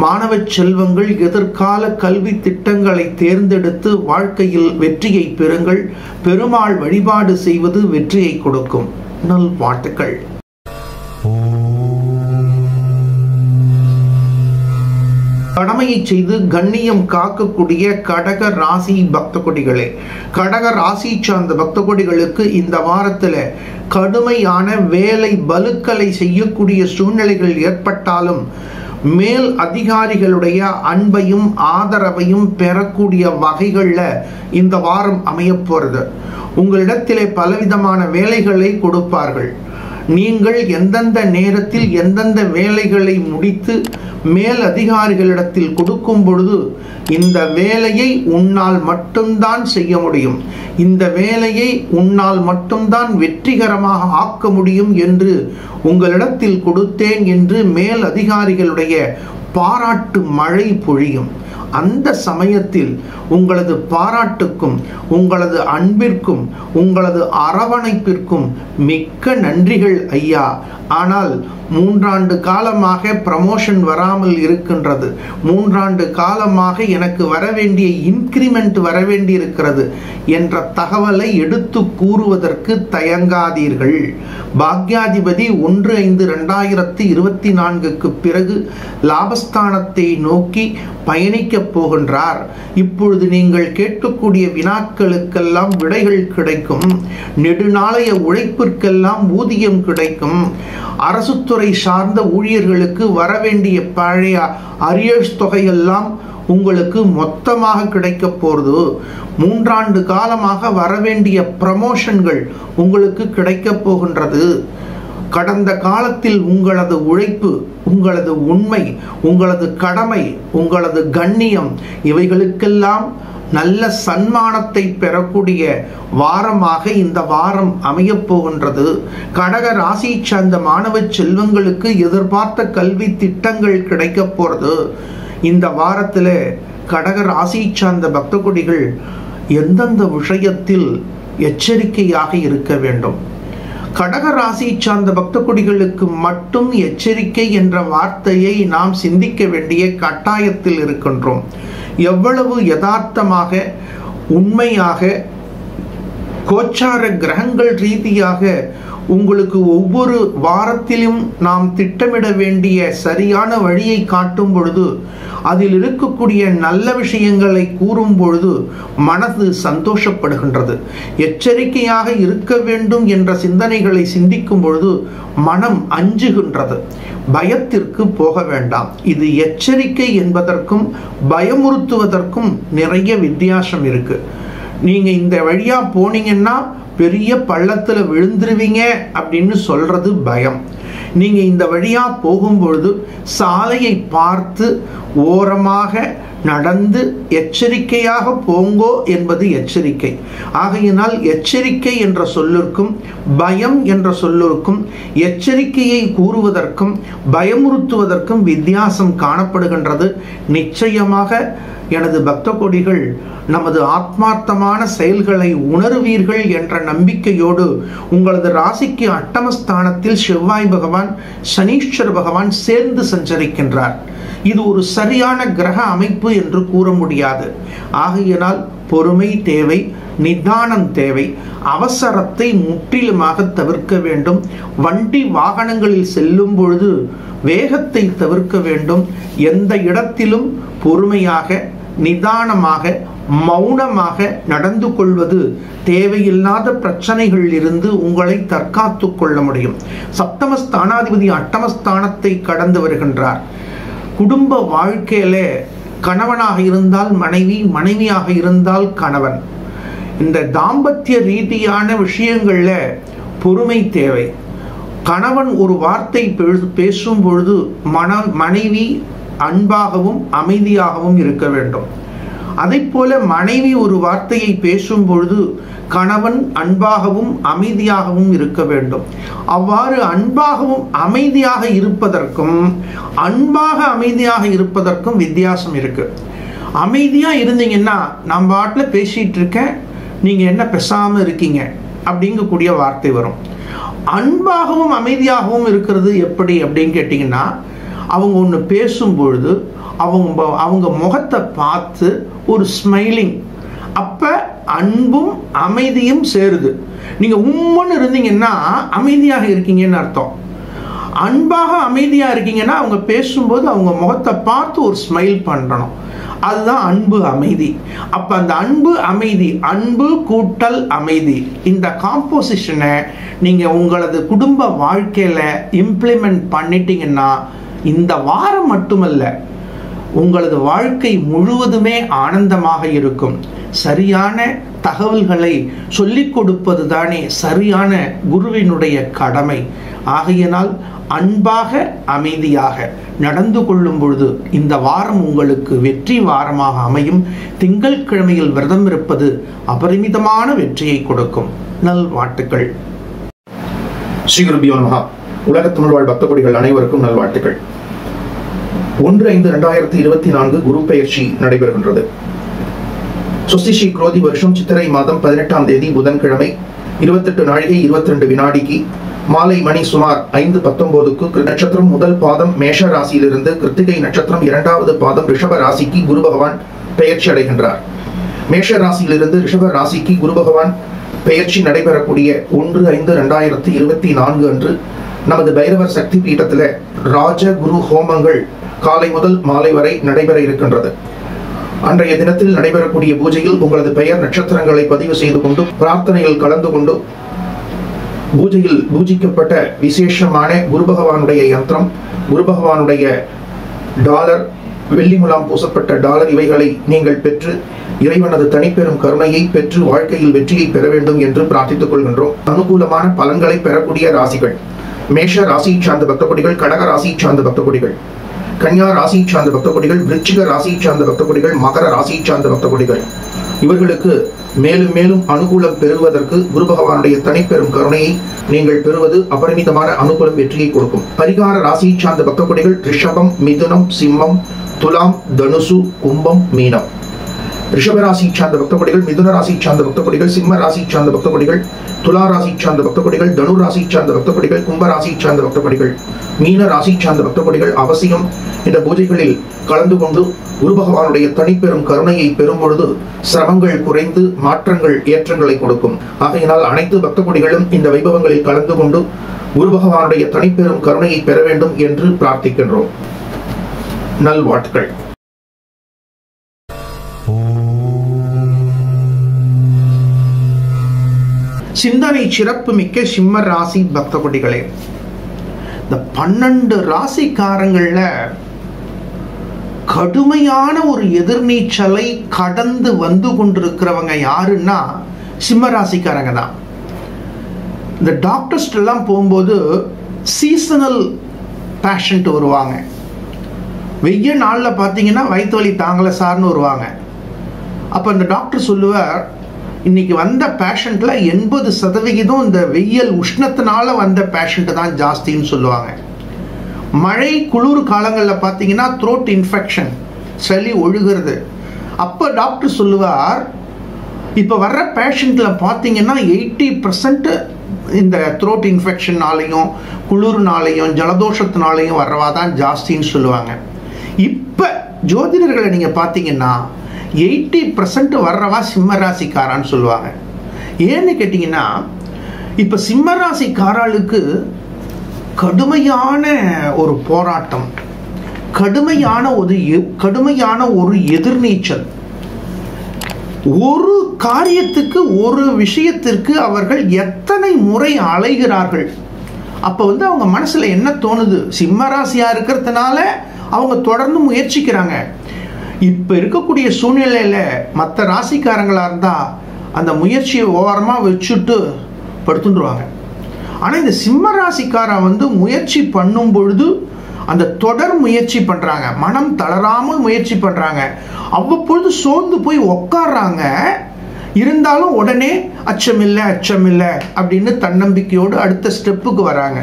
மாணவ செல்வங்கள் எதிர்கால கல்வி திட்டங்களை தேர்ந்தெடுத்து வாழ்க்கையில் வெற்றியை பெறுங்கள். பெருமாள் வழிபாடு செய்வது வெற்றியை கொடுக்கும். நல்வாழ்த்துக்கள். கடமையை செய்து கண்ணியம் காக்கக்கூடிய கடக ராசி பக்த கொடிகளே, கடக ராசி சார்ந்த பக்த கொடிகளுக்கு இந்த வாரத்தில் கடுமையான வேலை பலுக்களை செய்யக்கூடிய சூழ்நிலைகள் ஏற்பட்டாலும் மேல் அதிகாரிகளுடைய அன்பையும் ஆதரவையும் பெறக்கூடிய வகைகளில் இந்த வாரம் அமைய போறது. உங்களிடத்திலே பலவிதமான வேலைகளை கொடுப்பார்கள். நீங்கள் எந்தெந்த நேரத்தில் எந்தெந்த வேலைகளை முடித்து மேல் அதிகாரிகளிடத்தில் கொடுக்கும் பொழுது இந்த வேலையை உன்னால் மட்டும்தான் செய்ய முடியும், இந்த வேலையை உன்னால் மட்டும்தான் வெற்றிகரமாக ஆக்க முடியும் என்று உங்களிடத்தில் கொடுத்தேன் என்று மேல் அதிகாரிகளுடைய பாராட்டு மழை பொழியும். அந்த சமயத்தில் உங்களது பாராட்டுக்கும் உங்களது அன்பிற்கும் உங்களது அரவணைப்பிற்கும் மிக்க நன்றிகள் ஐயா. ஆனால் 3 ஆண்டு காலமாக ப்ரமோஷன் வராமல் இருக்கின்றது, 3 ஆண்டு காலமாக எனக்கு வரவேண்டிய இன்கிரிமெண்ட் வரவேண்டி இருக்கிறது என்ற தகவலை எடுத்து கூறுவதற்கு தயங்காதீர்கள். பாக்யாதிபதி 1/5/2024 பிறகு லாபஸ்தானத்தை நோக்கி பயணிக்க போகின்றார். இப்பொழுது நீங்கள் கேட்கக்கூடிய வினாக்களுக்கெல்லாம் விடைகள் கிடைக்கும். நெடுநாளைய உழைப்பிற்கெல்லாம் ஊதியம் கிடைக்கும். அரசு துறை சார்ந்த ஊழியர்களுக்கு வரவேண்டிய பழைய அரியர்ஸ் தொகையெல்லாம் உங்களுக்கு மொத்தமாக கிடைக்க போறது. 3 ஆண்டு காலமாக வரவேண்டிய ப்ரமோஷன்கள் உங்களுக்கு கிடைக்க போகின்றது. கடந்த காலத்தில் உங்களது உழைப்பு, உங்களது உண்மை, உங்களது கடமை, உங்களது கண்ணியம் இவைகளுக்கெல்லாம் நல்ல சன்மானத்தை பெறக்கூடிய வாரமாக இந்த வாரம் அமைய போகின்றது. கடக ராசி சார்ந்த மாணவ செல்வங்களுக்கு எதிர்பார்த்த கல்வி திட்டங்கள் கிடைக்க போறது. இந்த வாரத்தில் கடக ராசி சார்ந்த பக்த கொடிகள் எந்தெந்த விஷயத்தில் எச்சரிக்கையாக இருக்க வேண்டும்? கடக ராசி சார்ந்த பக்த கொடிகளுக்கு மட்டும் எச்சரிக்கை என்ற வார்த்தையை நாம் சிந்திக்க வேண்டிய கட்டாயத்தில் இருக்கின்றோம். எவ்வளவு யதார்த்தமாக உண்மையாக கோச்சார கிரகங்கள் ரீதியாக உங்களுக்கு ஒவ்வொரு வாரத்திலும் நாம் திட்டமிட வேண்டிய சரியான வழியை காட்டும் பொழுது, அதில் இருக்கக்கூடிய நல்ல விஷயங்களை கூறும் பொழுது மனது சந்தோஷப்படுகின்றது. எச்சரிக்கையாக இருக்க வேண்டும் என்ற சிந்தனைகளை சிந்திக்கும் பொழுது மனம் அஞ்சுகின்றது. பயத்திற்கு போக வேண்டாம். இது எச்சரிக்கை என்பதற்கும் பயமுறுத்துவதற்கும் நிறைய வித்தியாசம் இருக்கு. நீங்க இந்த வழியா போனீங்கன்னா பெரிய பள்ளத்துல விழுந்துருவீங்க அப்படின்னு சொல்றது பயம். நீங்க இந்த வழியா போகும்பொழுது சாலையை பார்த்து ஓரமாக நடந்து எச்சரிக்கையாக போங்கோ என்பது எச்சரிக்கை. ஆகையினால் எச்சரிக்கை என்ற சொல்லிற்கும் பயம் என்ற சொல்லிற்கும் எச்சரிக்கையை கூறுவதற்கும் பயமுறுத்துவதற்கும் வித்தியாசம் காணப்படுகின்றது. நிச்சயமாக எனது பக்த கொடிகள் நமது ஆத்மார்த்தமான செயல்களை உணர்வீர்கள் என்ற நம்பிக்கையோடு உங்களது ராசிக்கு அட்டமஸ்தானத்தில் செவ்வாய் பகவான், சனீஸ்வர பகவான் சேர்ந்து சஞ்சரிக்கின்றார். இது ஒரு சரியான கிரக அமைப்பு என்று கூற முடியாது. ஆகையினால் பொறுமை தேவை, நிதானம் தேவை. அவசரத்தை முற்றிலுமாக தவிர்க்க வேண்டும். வண்டி வாகனங்களில் செல்லும் பொழுது வேகத்தை தவிர்க்க வேண்டும். எந்த இடத்திலும் பொறுமையாக, நிதானமாக, மௌனமாக நடந்து கொள்வது தேவையில்லாத பிரச்சனைகளில் இருந்து உங்களை தற்காத்து கொள்ள முடியும். சப்தமஸ்தானாதிபதி அட்டமஸ்தானத்தை கடந்து வருகின்றார். குடும்ப வாழ்க்கையில கணவனாக இருந்தால் மனைவி, மனைவியாக இருந்தால் கணவன், இந்த தாம்பத்திய ரீதியான விஷயங்கள்ல பொறுமை தேவை. கணவன் ஒரு வார்த்தை பேசும் பொழுது மனைவி அன்பாகவும் அமைதியாகவும் இருக்க வேண்டும். அதை போல மனைவி ஒரு வார்த்தையை பேசும் பொழுது கணவன் அன்பாகவும் அமைதியாகவும் இருக்க வேண்டும். அவ்வாறு அன்பாகவும் அமைதியாக இருப்பதற்கும் அமைதியாக இருப்பதற்கும் வித்தியாசம் இருக்கு. அமைதியா இருந்தீங்கன்னா நான் பாட்டில் பேசிட்டு இருக்கேன், நீங்க என்ன பேசாம இருக்கீங்க அப்படிங்கக்கூடிய வார்த்தை வரும். அன்பாகவும் அமைதியாகவும் இருக்கிறது எப்படி அப்படின்னு கேட்டிங்கன்னா, அவங்க ஒன்று பேசும்பொழுது அவங்க முகத்தை பார்த்து ஒரு ஸ்மைலிங், அப்போ அன்பும் அமைதியும் சேருது. நீங்கள் உம்முன்னு இருந்தீங்கன்னா அமைதியாக இருக்கீங்கன்னு அர்த்தம். அன்பாக அமைதியாக இருக்கீங்கன்னா அவங்க பேசும்போது அவங்க முகத்தை பார்த்து ஒரு ஸ்மைல் பண்ணணும். அதுதான் அன்பு அமைதி. அப்போ அந்த அன்பு அமைதி, அன்பு கூட்டல் அமைதி, இந்த காம்போசிஷனை நீங்கள் உங்களது குடும்ப வாழ்க்கையில் இம்ப்ளிமெண்ட் பண்ணிட்டீங்கன்னா இந்த வாரம் மட்டுமல்ல, உங்களது வாழ்க்கை முழுவதுமே ஆனந்தமாக இருக்கும். சரியான தகவல்களை சொல்லிக் கொடுப்பது தானே சரியான குருவினுடைய கடமை. ஆகையினால் அன்பாக அமைதியாக நடந்து கொள்ளும் பொழுது இந்த வாரம் உங்களுக்கு வெற்றி வாரமாக அமையும். திங்கட்கிழமையில் விரதம் இருப்பது அபரிமிதமான வெற்றியை கொடுக்கும். நல்வாழ்த்துக்கள். ஸ்ரீ குருபியோ நமஹ. உலக தமிழ் வாழ் பக்த கொடிகள் அனைவருக்கும் நல்வாழ்த்துக்கள். 1/5/2024 குரு பெயர்ச்சி நடைபெறுகின்றது. சுஸ்திஸ்ரீ குரோதி வருஷம் சித்திரை மாதம் 18ஆம் தேதி புதன்கிழமை 28 நாழிகை 22 வினாடிக்கு மாலை மணி சுமார் 5:19க்கு நட்சத்திரம் முதல் பாதம் மேஷ ராசியிலிருந்து கிருத்திகை நட்சத்திரம் 2வது பாதம் ரிஷப ராசிக்கு குரு பகவான் பெயர்ச்சி அடைகின்றார். மேஷ ராசியிலிருந்து ரிஷப ராசிக்கு குரு பகவான் பெயர்ச்சி நடைபெறக்கூடிய 1/5/2024 அன்று நமது பைரவர் சக்தி பீடத்தில் ராஜ குரு ஹோமங்கள் காலை முதல் மாலை வரை நடைபெற இருக்கின்றது. அன்றைய தினத்தில் நடைபெறக்கூடிய பூஜையில் உங்களது பெயர் நட்சத்திரங்களை பதிவு செய்து கொண்டு பிரார்த்தனையில் கலந்து கொண்டு பூஜையில் பூஜிக்கப்பட்ட விசேஷமான குரு பகவானுடைய யந்திரம், குரு பகவானுடைய டாலர், வெள்ளி முலாம் பூசப்பட்ட டாலர் இவைகளை நீங்கள் பெற்று இறைவனது தனிப்பெரும் கருணையை பெற்று வாழ்க்கையில் வெற்றியை பெற வேண்டும் என்று பிரார்த்தித்துக் கொள்கின்றோம். அனுகூலமான பலன்களை பெறக்கூடிய ராசிகள்: மேஷ ராசி சார்ந்த பக்த கொடிகள், கடக ராசி சார்ந்த பக்த கொடிகள், கன்யா ராசி சார்ந்த பக்த கொடிகள், விருச்சிக ராசி சார்ந்த பக்த கொடிகள், மகர ராசி சார்ந்த பக்த கொடிகள். இவர்களுக்கு மேலும் மேலும் அனுகூலம் பெறுவதற்கு குரு பகவானுடைய தனிப்பெரும் கருணையை நீங்கள் பெறுவது அபரிமிதமான அனுகூலம் வெற்றியை கொடுக்கும். பரிகார ராசி சார்ந்த பக்த கொடிகள்: ரிஷபம், மிதுனம், சிம்மம், துலாம், தனுசு, கும்பம், மீனம். ரிஷப ராசி சார்ந்த பக்த கொடிகள், மிதுன ராசி சார்ந்த பக்த கொடிகள், சிம்ம ராசி சார்ந்த பக்த கொடிகள், துலா ராசி சார்ந்த பக்த கொடிகள், தனு ராசி சார்ந்த பக்த கொடிகள், கும்ப ராசி சார்ந்த பக்த கொடிகள், மீன ராசி சார்ந்த பக்த கொடிகள் அவசியம் இந்த பூஜைகளில் கலந்து கொண்டு குரு பகவானுடைய தனிப்பெரும் கருணையை பெறும் பொழுது சிரமங்கள் குறைந்து மாற்றங்கள் ஏற்றங்களை கொடுக்கும். ஆகையினால் அனைத்து பக்த கொடிகளும் இந்த வைபவங்களில் கலந்து கொண்டு குரு பகவானுடைய தனிப்பெரும் கருணையை பெற வேண்டும் என்று பிரார்த்திக்கின்றோம். நல்வாழ்த்துக்கள். சிந்தனை சிறப்பு மிக்க சிம்ம ராசி பக்த கொடிகளே, இந்த 12 ராசிக்காரங்கள்ல கடுமையான ஒரு எதிர்நீச்சலை கடந்து வந்து கொண்டிருக்கிறவங்க யாருன்னா சிம்ம ராசிக்காரங்க தான். இந்த டாக்டர்ஸ்ட் எல்லாம் போகும்போது சீசனல் பேஷண்ட் வருவாங்க. வெய்ய நாளில் பார்த்தீங்கன்னா வயிற்று வலி தாங்கலை சார்னு வருவாங்க. அப்போ அந்த டாக்டர் சொல்லுவார், இன்னைக்கு வந்த பேஷண்ட்ல 80% இந்த வெயில் உஷ்ணத்தினால வந்த பேஷண்ட் தான் ஜாஸ்தின்னு சொல்லுவாங்க. மழை குளிர் காலங்களில் பார்த்தீங்கன்னா த்ரோட் இன்ஃபெக்ஷன், சளி ஒழுகிறது. அப்போ டாக்டர் சொல்லுவார், இப்போ வர்ற பேஷண்ட்ல பார்த்தீங்கன்னா 80% இந்த த்ரோட் இன்ஃபெக்ஷன்னாலையும் குளிர்னாலையும் ஜலதோஷத்தினாலையும் வர்றவா தான் ஜாஸ்தின்னு சொல்லுவாங்க. இப்போ ஜோதிடர்களை நீங்கள் பார்த்தீங்கன்னா 80% வர்றவா சிம்மராசிக்காரான்னு சொல்லுவாங்க. ஏன்னு கேட்டிங்கன்னா, இப்போ சிம்மராசிக்காராளுக்கு கடுமையான ஒரு போராட்டம், கடுமையான ஒரு எதிர்நீச்சல். ஒரு காரியத்துக்கு, ஒரு விஷயத்திற்கு அவர்கள் எத்தனை முறை அலைகிறார்கள். அப்போ அவங்க மனசுல என்ன தோணுது? சிம்மராசியா இருக்கிறதுனால அவங்க தொடர்ந்து முயற்சிக்கிறாங்க. இப்ப இருக்கக்கூடிய சூழ்நிலையில மற்ற ராசிக்காரங்களா இருந்தா அந்த முயற்சியை ஓரமா வச்சுட்டு படுத்துடுவாங்க. ஆனா இந்த சிம்ம ராசிக்கார முயற்சி பண்ணும் பொழுது அந்த தொடர் முயற்சி பண்றாங்க, மனம் தளராமல் முயற்சி பண்றாங்க. அவ்வப்பொழுது சோர்ந்து போய் உட்கார்றாங்க, இருந்தாலும் உடனே அச்சமில்லை அப்படின்னு தன்னம்பிக்கையோடு அடுத்த ஸ்டெப்புக்கு வராங்க.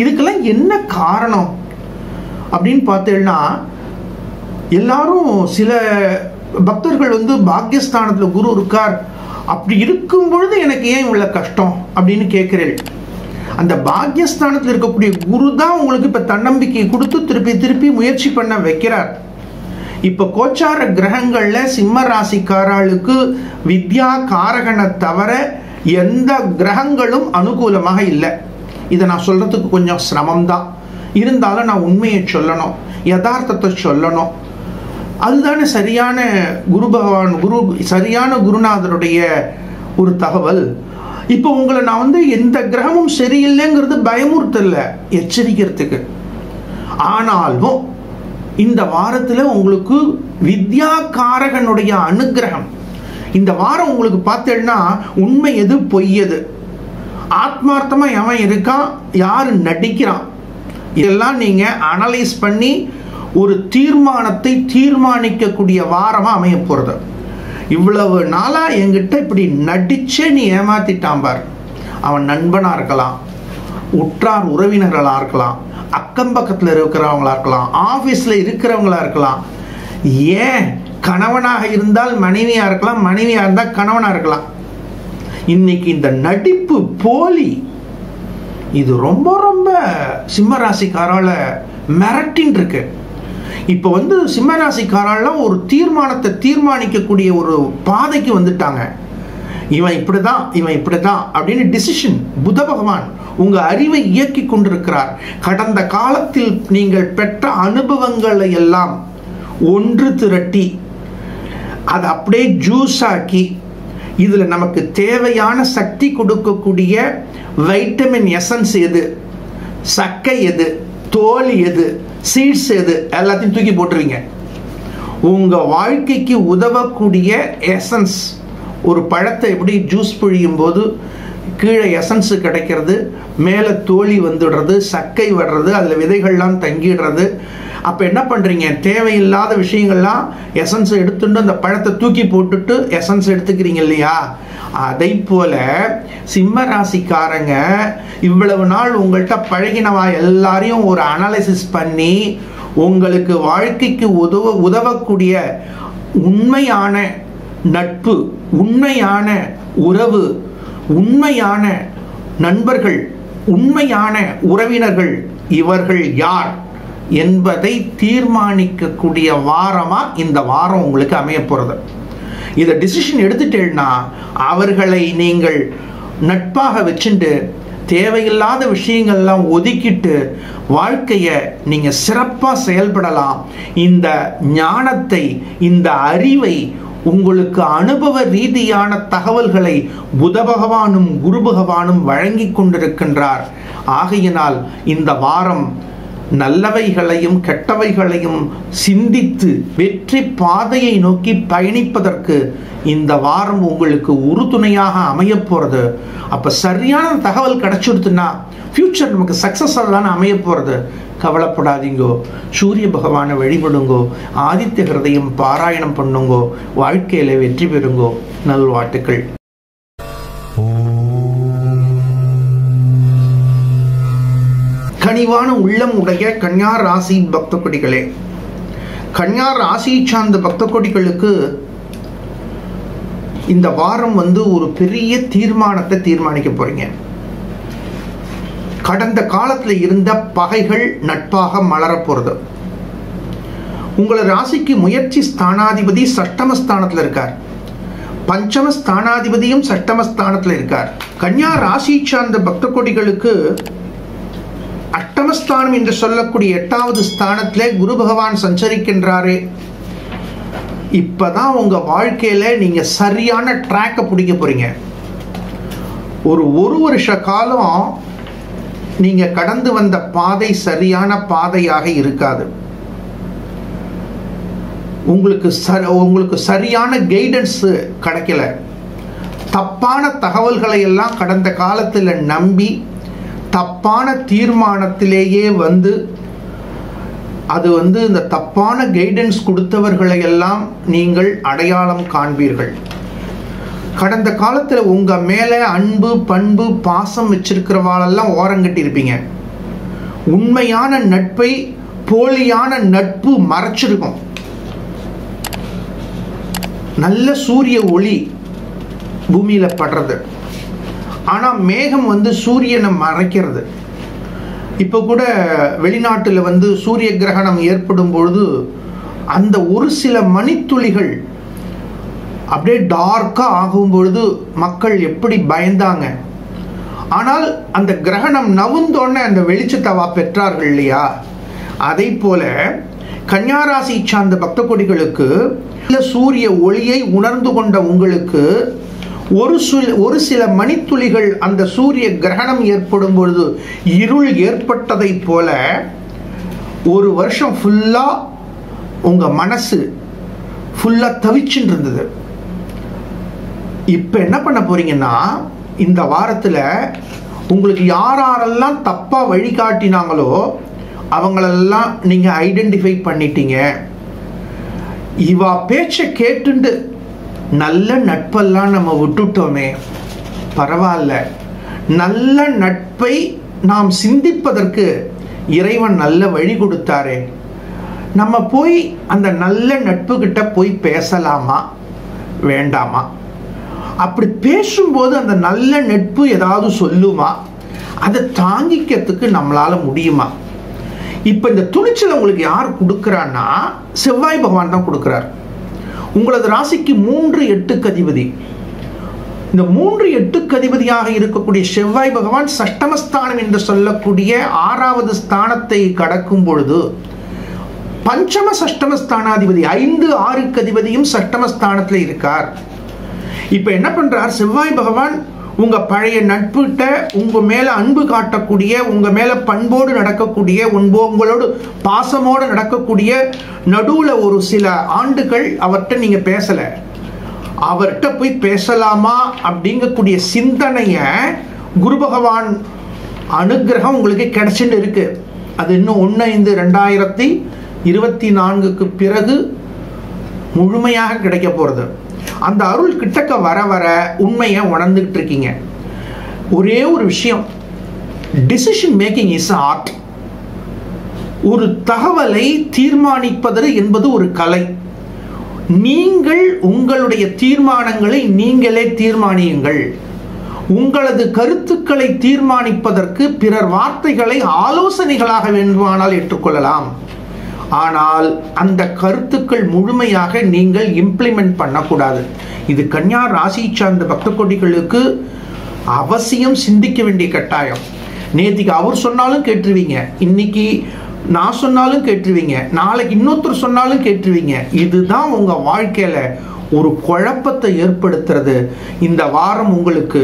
இதுக்கெல்லாம் என்ன காரணம் அப்படின்னு பார்த்தேன்னா, எல்லாரும் சில பக்தர்கள் பாக்கியஸ்தானத்தில் குரு இருக்கார், அப்படி இருக்கும் பொழுது எனக்கு ஏன் இவ்வளவு கஷ்டம் அப்படின்னு கேட்கிறேன். அந்த பாக்யஸ்தானத்தில் இருக்கக்கூடிய குரு தான் உங்களுக்கு இப்ப தன்னம்பிக்கை கொடுத்து திருப்பி திருப்பி முயற்சி பண்ண வைக்கிறார். இப்ப கோச்சார கிரகங்கள்ல சிம்ம ராசிக்காரர்களுக்கு வித்யா காரகனை தவிர எந்த கிரகங்களும் அனுகூலமாக இல்லை. இதை நான் சொல்றதுக்கு கொஞ்சம் சிரமம் தான். இருந்தாலும் நான் உண்மையை சொல்லணும், யதார்த்தத்தை சொல்லணும். அதுதானே சரியான குரு பகவான், சரியான குருநாதருடைய ஒரு தகவல். இப்போ உங்களை நான் எந்த கிரகமும் சரியில்லைங்கிறது பயமுறுத்தல, எச்சரிக்கிறதுக்கு. ஆனாலும் இந்த வாரத்தில் உங்களுக்கு வித்யா காரகனுடைய அனுகிரகம். இந்த வாரம் உங்களுக்கு பார்த்தேன்னா உண்மை எது பொய் எது, ஆத்மார்த்தமா எவன் இருக்கான் யாரு நடிக்கிறான், இதெல்லாம் நீங்க அனலைஸ் பண்ணி ஒரு தீர்மானத்தை தீர்மானிக்கக்கூடிய வாரமா அமைய போறது. இவ்வளவு நாளா என்கிட்ட இப்படி நடிச்சே நீ ஏமாத்திட்டான் பார். அவன் நண்பனா இருக்கலாம், உற்றார் உறவினர்களா இருக்கலாம், அக்கம் பக்கத்தில் இருக்கிறவங்களா இருக்கலாம், ஆபீஸ்ல இருக்கிறவங்களா இருக்கலாம், ஏன் கணவனாக இருந்தால் மனைவியா இருக்கலாம், மனைவியா இருந்தால் கணவனா இருக்கலாம். இன்னைக்கு இந்த நடிப்பு போலி இது ரொம்ப ரொம்ப சிம்மராசிக்காரால மிரட்டின் இருக்கு. இப்போ சிம்மராசிக்காரால ஒரு தீர்மானத்தை தீர்மானிக்கக்கூடிய ஒரு பாதைக்கு வந்துட்டாங்க. இவன் இப்படிதான், இவன் இப்படிதான் அப்படின்னு டிசிஷன் புத பகவான் உங்க அறிவை இயக்கி கொண்டிருக்கிறார். கடந்த காலத்தில் நீங்கள் பெற்ற அனுபவங்களை எல்லாம் ஒன்று திரட்டி அதை அப்படியே ஜூஸ் ஆக்கி இதுல நமக்கு தேவையான சக்தி கொடுக்கக்கூடிய வைட்டமின் எசன்ஸ் எது, சக்கை எது, தோல் எது, சீட்ஸ் எது, எல்லாத்தையும் தூக்கி போட்டுருவீங்க. உங்க வாழ்க்கைக்கு உதவக்கூடிய எசன்ஸ், ஒரு பழத்தை எப்படி ஜூஸ் பிழியும் போது கீழே எசன்ஸ் கிடைக்கிறது, மேலே தோழி வந்துடுறது, சக்கை வர்றது, அதில் விதைகள்லாம் தங்கிடுறது. அப்போ என்ன பண்ணுறீங்க, தேவையில்லாத விஷயங்கள்லாம் எசன்ஸ் எடுத்துட்டு அந்த பழத்தை தூக்கி போட்டுட்டு எசன்ஸ் எடுத்துக்கிறீங்க இல்லையா? அதை போல சிம்ம ராசிக்காரங்க இவ்வளவு நாள் உங்கள்கிட்ட பழகினவா எல்லாரையும் ஒரு அனாலிசிஸ் பண்ணி உங்களுக்கு வாழ்க்கைக்கு உதவக்கூடிய உண்மையான நட்பு, உண்மையான உறவு, உண்மையான நண்பர்கள், உண்மையான உறவினர்கள் இவர்கள் யார் என்பதை தீர்மானிக்கக்கூடிய வாரமா இந்த வாரம் உங்களுக்கு அமைய போறது. இதை டிசிஷன் எடுத்துட்டேன்னா அவர்களை நீங்கள் நட்பாக வச்சுட்டு தேவையில்லாத விஷயங்கள்லாம் ஒதுக்கிட்டு வாழ்க்கைய நீங்க சிறப்பா செயல்படலாம். இந்த ஞானத்தை, இந்த அறிவை, உங்களுக்கு அனுபவ ரீதியான தகவல்களை புத பகவானும் குரு பகவானும் வழங்கி கொண்டிருக்கின்றார். ஆகையினால் இந்த வாரம் நல்லவைகளையும் கெட்டவைகளையும் சிந்தித்து வெற்றி பாதையை நோக்கி பயணிப்பதற்கு இந்த வாரம் உங்களுக்கு உறுதுணையாக அமைய போறது. அப்ப சரியான தகவல் கிடைச்சிடுதுன்னா ஃபியூச்சர் நமக்கு சக்சஸ் தான் அமைய போறது. கவலைப்படாதீங்கோ, சூரிய பகவானை வழிபடுங்கோ, ஆதித்ய ஹிருதயம் பாராயணம் பண்ணுங்கோ, வாழ்க்கையில வெற்றி பெறுங்கோ. நல்வாழ்த்துக்கள். கனிவான உள்ளம் உடைய கன்யா ராசி பக்த கொடிகளே, கன்யா ராசி சார்ந்த பக்த கொடிகளுக்கு இந்த வாரம் ஒரு பெரிய தீர்மானத்தை தீர்மானிக்க போறீங்க. கடந்த காலத்துல இருந்த பகைகள் நட்பாக மலர போறது. உங்கள ராசிக்கு முயற்சி ஸ்தானாதிபதி சஷ்டமஸ்தானத்துல இருக்கார், பஞ்சம ஸ்தானாதிபதியும் சஷ்டமஸ்தானத்துல இருக்கார். கன்யா ராசி சார்ந்த பக்த கொடிகளுக்கு அஷ்டமஸ்தானம் என்று சொல்லக்கூடிய 8வது ஸ்தானத்திலே குரு பகவான் சஞ்சரிக்கின்றாரே. இப்பதான் உங்க வாழ்க்கையில நீங்க சரியான ட்ராக்க பிடிக்க போறீங்க. ஒரு வருஷ காலம் நீங்க கடந்து வந்த பாதை சரியான பாதையாக இருக்காது. உங்களுக்கு சரியான கைடன்ஸ் கிடைக்கல. தப்பான தகவல்களை எல்லாம் கடந்த காலத்தில் நம்பி தப்பான தீர்மானத்திலேயே அது இந்த தப்பான கைடன்ஸ் கொடுத்தவர்களை எல்லாம் நீங்கள் அடையாளம் காண்பீர்கள். கடந்த காலத்தில் உங்க மேல அன்பு, பண்பு, பாசம் வச்சிருக்கிறவாளெல்லாம் ஓரங்கட்டி இருப்பீங்க. உண்மையான நட்பை போலியான நட்பு மறைச்சிருக்கும். நல்ல சூரிய ஒளி பூமியில படுறது, ஆனா மேகம் சூரியனை மறைக்கிறது. இப்போ கூட வெளிநாட்டில் சூரிய கிரகணம் ஏற்படும் பொழுது அந்த ஒரு சில மணித்துளிகள் அப்படியே டார்க்கா ஆகும் பொழுது மக்கள் எப்படி பயந்தாங்க. ஆனால் அந்த கிரகணம் நவுந்தோடனே அந்த வெளிச்சத்தவா பெற்றார்கள் இல்லையா? அதை போல கன்னியாராசி சார்ந்த பக்த கொடிகளுக்கு சூரிய ஒளியை உணர்ந்து கொண்ட உங்களுக்கு ஒரு சில மணித்துளிகள் அந்த சூரிய கிரகணம் ஏற்படும் பொழுது இருள் ஏற்பட்டதை போல ஒரு வருஷம் ஃபுல்லா உங்க மனசு ஃபுல்லா தவிச்சுட்டு இருந்தது. இப்ப என்ன பண்ண போறீங்கன்னா, இந்த வாரத்துல உங்களுக்கு யாரெல்லாம் தப்பா வழிகாட்டினாங்களோ அவங்களெல்லாம் நீங்க ஐடென்டிஃபை பண்ணிட்டீங்க. இவா பேச்ச கேட்டுண்டு நல்ல நட்பெல்லாம் நம்ம விட்டுட்டோமே, பரவாயில்ல, நல்ல நட்பை நாம் சிந்திப்பதற்கு இறைவன் நல்ல வழி கொடுத்தாரே, நம்ம போய் அந்த நல்ல நட்பு கிட்ட போய் பேசலாமா வேண்டாமா? அப்படி பேசும்போது அந்த நல்ல நட்பு ஏதாவது சொல்லுமா? அதை தாங்கிக்கிறதுக்கு நம்மளால முடியுமா? இப்ப இந்த துணிச்சலை உங்களுக்கு யார் கொடுக்கிறான்னா செவ்வாய் பகவான் தான் கொடுக்கிறார். உங்களது ராசிக்கு 3-8 அதிபதி. இந்த 3-8 அதிபதியாக இருக்கக்கூடிய செவ்வாய் பகவான் சஷ்டமஸ்தானம் என்று சொல்லக்கூடிய 6வது ஸ்தானத்தை கடக்கும் பொழுது பஞ்சம சஷ்டமஸ்தானாதிபதி 5-6 அதிபதியும் சஷ்டமஸ்தானத்தில் இருக்கார். இப்ப என்ன பண்றார் செவ்வாய் பகவான்? உங்க பழைய நட்புகிட்ட உங்க மேல அன்பு காட்டக்கூடிய, உங்க மேல பண்போடு நடக்கக்கூடிய, உங்களோடு பாசமோடு நடக்கக்கூடிய நடுவுல ஒரு சில ஆண்டுகள் அவர்கிட்ட நீங்க பேசல, அவர்கிட்ட போய் பேசலாமா அப்படிங்கக்கூடிய சிந்தனைய குரு பகவான் அனுகிரகம் உங்களுக்கு கிடைச்சுட்டு இருக்கு. அது இன்னும் 1/5/2024 பிறகு முழுமையாக கிடைக்க போறது. அந்த அருள் கிட்டக்க வர வர உண்மையை உணர்ந்துகிட்டு இருக்கீங்க. ஒரே ஒரு விஷயம், டிசிஷன் மேக்கிங் இஸ் ஆர்ட். ஒரு தகவலை தீர்மானிப்பது என்பது ஒரு கலை. நீங்கள் உங்களுடைய தீர்மானங்களை நீங்களே தீர்மானியுங்கள். உங்களது கருத்துக்களை தீர்மானிப்பதற்கு பிறர் வார்த்தைகளை ஆலோசனைகளாக வேண்டுமானால் ஏற்றுக்கொள்ளலாம். ஆனால் அந்த கருத்துக்கள் முழுமையாக நீங்கள் இம்ப்ளிமெண்ட் பண்ணக்கூடாது. இது கன்னியா ராசி சார்ந்த பக்த கொடிகளுக்கு அவசியம் சிந்திக்க வேண்டிய கட்டாயம். நேத்திக்கு அவர் சொன்னாலும் கேட்டுருவீங்க, இன்னைக்கு நான் சொன்னாலும் கேட்டுருவீங்க, நாளைக்கு இன்னொருத்தர் சொன்னாலும் கேட்டுருவீங்க. இதுதான் உங்க வாழ்க்கையில ஒரு குழப்பத்தை ஏற்படுத்துறது. இந்த வாரம் உங்களுக்கு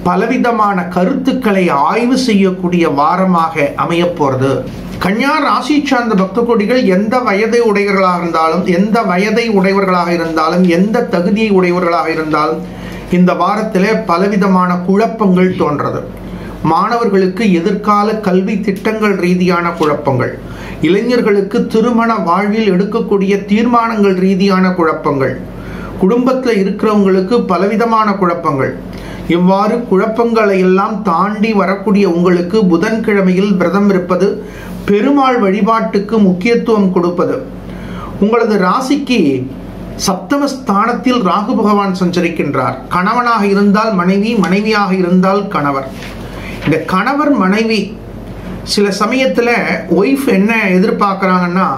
பலவிதமான கருத்துக்களை ஆய்வு செய்யக்கூடிய வாரமாக அமைய போறது. கன்னியா ராசி சார்ந்த பக்த கொடிகள் எந்த வயதை உடையவர்களாக இருந்தாலும் எந்த தகுதியை உடையவர்களாக இருந்தாலும் இந்த வாரத்திலே பலவிதமான குழப்பங்கள் தோன்றது. மாணவர்களுக்கு எதிர்கால கல்வி திட்டங்கள் ரீதியான குழப்பங்கள், இளைஞர்களுக்கு திருமண வாழ்வில் எடுக்கக்கூடிய தீர்மானங்கள் ரீதியான குழப்பங்கள், குடும்பத்தில் இருக்கிறவங்களுக்கு பலவிதமான குழப்பங்கள். இவ்வாறு குழப்பங்களை எல்லாம் தாண்டி வரக்கூடிய உங்களுக்கு புதன்கிழமையில் விரதம் இருப்பது, பெருமாள் வழிபாட்டுக்கு முக்கியத்துவம் கொடுப்பது, உங்களது ராசிக்கு சப்தமஸ்தானத்தில் ராகு பகவான் சஞ்சரிக்கின்றார். கணவனாக இருந்தால் மனைவி, மனைவியாக இருந்தால் கணவர். இந்த கணவர் மனைவி சில சமயத்துல ஒய்ஃப் என்ன எதிர்பார்க்கறாங்கன்னா,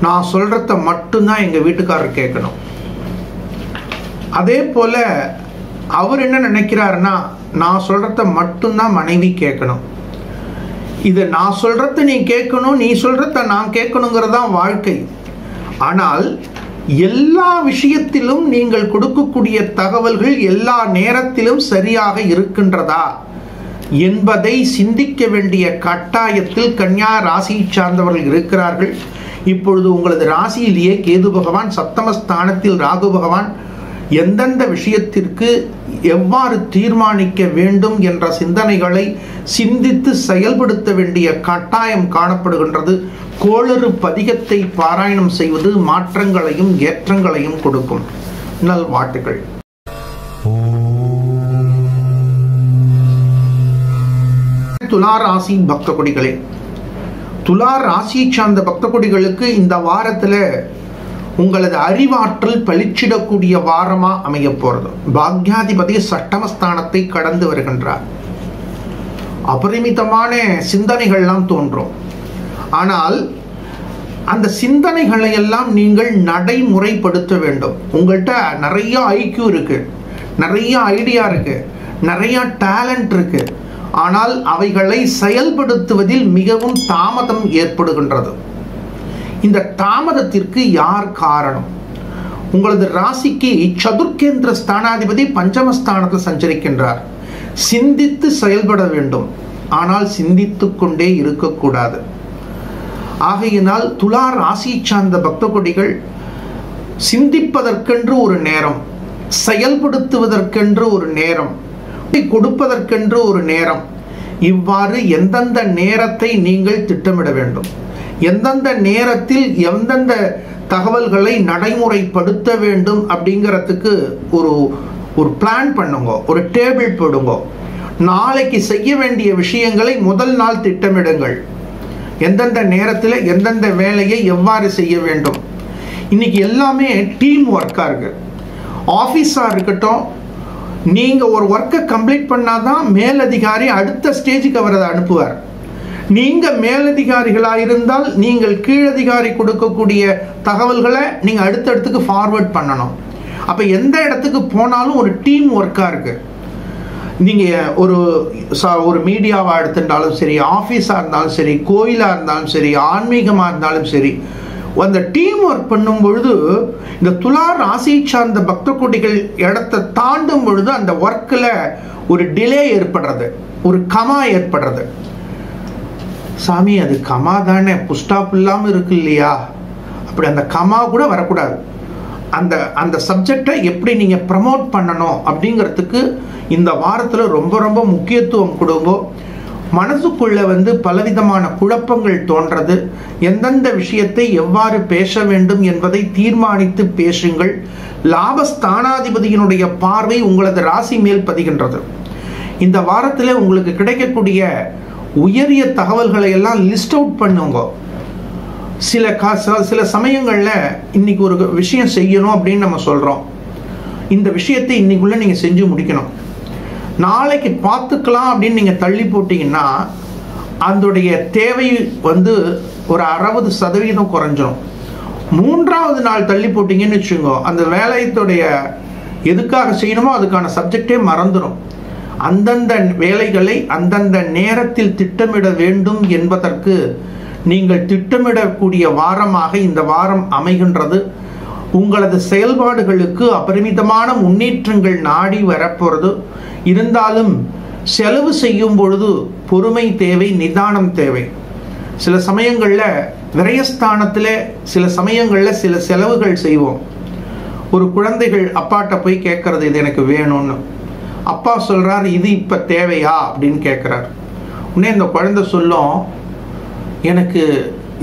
நான் சொல்றத மட்டும்தான் எங்க வீட்டுக்காரர் கேட்கணும். அதே போல அவர் என்ன நினைக்கிறாருன்னா, நான் சொல்றத மட்டும்தான் மனைவி கேட்கணும். இதை நான் சொல்றத நீ கேட்கணும், நீ சொல்றத நான் கேட்கணுங்கிறதான் வாழ்க்கை. ஆனால் எல்லா விஷயத்திலும் நீங்கள் கொடுக்கக்கூடிய தகவல்கள் எல்லா நேரத்திலும் சரியாக இருக்கின்றதா என்பதை சிந்திக்க வேண்டிய கட்டாயத்தில் கன்னியா ராசி சார்ந்தவர்கள் இருக்கிறார்கள். இப்பொழுது உங்களது ராசியிலேயே கேது பகவான், சப்தமஸ்தானத்தில் ராகு பகவான் எந்தெந்த விஷயத்திற்கு எவ்வாறு தீர்மானிக்க வேண்டும் என்ற சிந்தனைகளை சிந்தித்து செயல்படுத்த வேண்டிய கட்டாயம் காணப்படுகின்றது. கோளறு பதிகத்தை பாராயணம் செய்வது மாற்றங்களையும் ஏற்றங்களையும் கொடுக்கும். நல்வாழ்த்துக்கள். துலா ராசி பக்த கொடிகளே, துலா ராசி சார்ந்த பக்த கொடிகளுக்கு இந்த வாரத்தில் உங்களது அறிவாற்றல் பளிச்சிடக்கூடிய வாரமா அமைய போறது. பாக்யாதிபதி சட்டமஸ்தானத்தை கடந்து வருகின்றார். அபரிமிதமான சிந்தனைகள்லாம் தோன்றும். ஆனால் அந்த சிந்தனைகளை எல்லாம் நீங்கள் நடைமுறைப்படுத்த வேண்டும். உங்கள்கிட்ட நிறைய ஐக்யூ இருக்கு, நிறைய ஐடியா இருக்கு, நிறைய டேலண்ட் இருக்கு. ஆனால் அவைகளை செயல்படுத்துவதில் மிகவும் தாமதம் ஏற்படுகின்றது. இந்த தாமதத்திற்கு யார் காரணம்? உங்களது ராசிக்கு சதுர்கேந்திர ஸ்தானாதிபதி பஞ்சமஸ்தானத்தில் சஞ்சரிக்கின்றார். சிந்தித்து செயல்பட வேண்டும், ஆனால் சிந்தித்துக் கொண்டே இருக்கக்கூடாது. ஆகையினால் துலா ராசி சார்ந்த பக்த கொடிகள் சிந்திப்பதற்கென்று ஒரு நேரம், செயல்படுத்துவதற்கென்று ஒரு நேரம், கொடுப்பதற்கென்று ஒரு நேரம், இவ்வாறு எந்தெந்த நேரத்தை நீங்கள் திட்டமிட வேண்டும், எந்தெந்த நேரத்தில் எந்தெந்த தகவல்களை நடைமுறைப்படுத்த வேண்டும் அப்படிங்கிறதுக்கு ஒரு பிளான் பண்ணுங்க, ஒரு டேபிள் போடுங்க. நாளைக்கு செய்ய வேண்டிய விஷயங்களை முதல் நாள் திட்டமிடுங்கள். எந்தெந்த நேரத்தில் எந்தெந்த வேலையை எவ்வாறு செய்ய வேண்டும். இன்னைக்கு எல்லாமே டீம் ஒர்க்கா இருக்கு. ஆஃபீஸா இருக்கட்டும், நீங்க ஒரு ஒர்க்கை கம்ப்ளீட் பண்ணாதான் மேலதிகாரி அடுத்த ஸ்டேஜுக்கு அவரை அனுப்புவார். நீங்க மேலதிகாரிகளாக இருந்தால் நீங்கள் கீழதிகாரி கொடுக்கக்கூடிய தகவல்களை நீங்க அடுத்தடுத்துக்கு ஃபார்வர்ட் பண்ணணும். அப்ப எந்த இடத்துக்கு போனாலும் ஒரு டீம் ஒர்க்கா இருக்கு. நீங்க ஒரு மீடியாவா எடுத்துட்டாலும் சரி, ஆபீஸா இருந்தாலும் சரி, கோயிலா இருந்தாலும் சரி, ஆன்மீகமா இருந்தாலும் சரி, அந்த டீம் ஒர்க் பண்ணும் பொழுது இந்த துலா ராசி சார்ந்த பக்த கோடிகள் இடத்தை தாண்டும் பொழுது அந்த ஒர்க்கில் ஒரு டிலே ஏற்படுறது, ஒரு கமா ஏற்படுறது. சாமி அது கமா தானே, புஸ்டாப் இல்லாமல் இருக்கு இல்லையா? அப்படி அந்த கமா கூட வரக்கூடாது. அந்த சப்ஜெக்டை எப்படி நீங்கள் ப்ரமோட் பண்ணணும் அப்படிங்கிறதுக்கு இந்த வாரத்தில் ரொம்ப ரொம்ப முக்கியத்துவம் கொடுங்க. மனசுக்குள்ள பலவிதமான குழப்பங்கள் தோன்றது. எந்தெந்த விஷயத்தை எவ்வாறு பேச வேண்டும் என்பதை தீர்மானித்து பேசுங்கள். லாபஸ்தானாதிபதியினுடைய பார்வை உங்களது ராசி மேல் பதிகின்றது. இந்த வாரத்தில் உங்களுக்கு கிடைக்கக்கூடிய உயரிய தகவல்களை எல்லாம் லிஸ்ட் அவுட் பண்ணுங்க. சில சமயங்களில் இன்னைக்கு ஒரு விஷயம் செய்யணும் அப்படின்னு நம்ம சொல்றோம். இந்த விஷயத்தை இன்னைக்குள்ள நீங்க செஞ்சு முடிக்கணும். நாளைக்கு பார்த்துக்கலாம் அப்படின்னு நீங்க தள்ளி போட்டீங்கன்னா அதோடைய தேவை ஒரு 60% குறைஞ்சிடும். 3வது நாள் தள்ளி போட்டீங்கன்னு வச்சுக்கோ, அந்த வேலையத்துடைய எதுக்காக செய்யணுமோ அதுக்கான சப்ஜெக்டே மறந்துடும். அந்தந்த வேலைகளை அந்தந்த நேரத்தில் திட்டமிட வேண்டும் என்பதற்கு நீங்கள் திட்டமிடக்கூடிய வாரமாக இந்த வாரம் அமைகின்றது. உங்களது செயல்பாடுகளுக்கு அபரிமிதமான முன்னேற்றங்கள் நாடி வரப்போறது. இருந்தாலும் செலவு செய்யும் பொழுது பொறுமை தேவை, நிதானம் தேவை. சில சமயங்களில் விரயஸ்தானத்தில் சில சமயங்களில் சில செலவுகள் செய்வோம். ஒரு குழந்தைகள் அப்பாட்ட போய் கேட்கறது, இது எனக்கு வேணும்னு. அப்பா சொல்றார், இது இப்ப தேவையா அப்படின்னு கேட்கிறார். உடனே இந்த குழந்தை சொல்லும், எனக்கு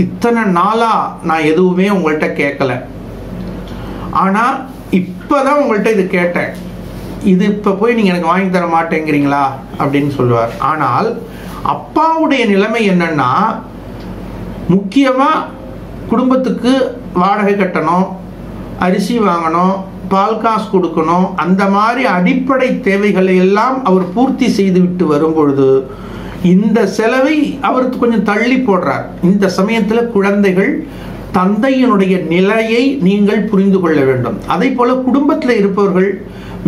இத்தனை நாளா நான் எதுவுமே உங்கள்கிட்ட கேட்கல, ஆனா இப்பதான் உங்கள்கிட்ட இது கேட்டேன், இது இப்ப போய் நீங்க எனக்கு வாங்கி தர மாட்டேங்கிறீங்களா அப்படின்னு சொல்லுவார். ஆனால் அப்பாவுடைய நிலைமை என்னன்னா, முக்கியமா குடும்பத்துக்கு வாடகை கட்டணும், அரிசி வாங்கணும், பால் காசு கொடுக்கணும், அந்த மாதிரி அடிப்படை தேவைகளை எல்லாம் அவர் பூர்த்தி செய்து விட்டு வரும் பொழுது இந்த செலவை அவருக்கு கொஞ்சம் தள்ளி போடுறார். இந்த சமயத்துல குழந்தைகள் தந்தையினுடைய நிலையை நீங்கள் புரிந்து கொள்ள வேண்டும். அதே போல குடும்பத்தில் இருப்பவர்கள்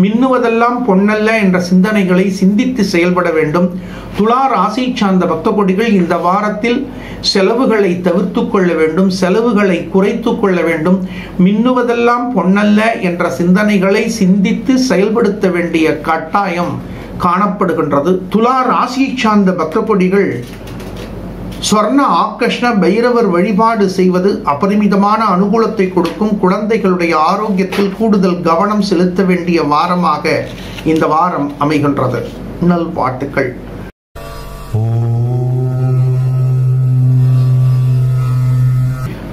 மின்னுவதெல்லாம் பொன்னல்ல என்ற சிந்தனைகளை சிந்தித்து செயல்பட வேண்டும். துலா ராசி சார்ந்த பக்த கோடிகள் இந்த வாரத்தில் செலவுகளை தவிர்த்து கொள்ள வேண்டும், செலவுகளை குறைத்து கொள்ள வேண்டும். மின்னுவதெல்லாம் பொன்னல்ல என்ற சிந்தனைகளை சிந்தித்து செயல்படுத்த வேண்டிய கட்டாயம் காணப்படுகின்றது. துலா ராசி சார்ந்த பக்த கோடிகள் ஸ்வர்ண ஆக்ஷ்ண பைரவர் வழிபாடு செய்வது அபரிமிதமான அனுகூலத்தை கொடுக்கும். குழந்தைகளுடைய ஆரோக்கியத்தில் கூடுதல் கவனம் செலுத்த வேண்டிய வாரமாக இந்த வாரம் அமைகின்றது. நல்வாழ்த்துக்கள்.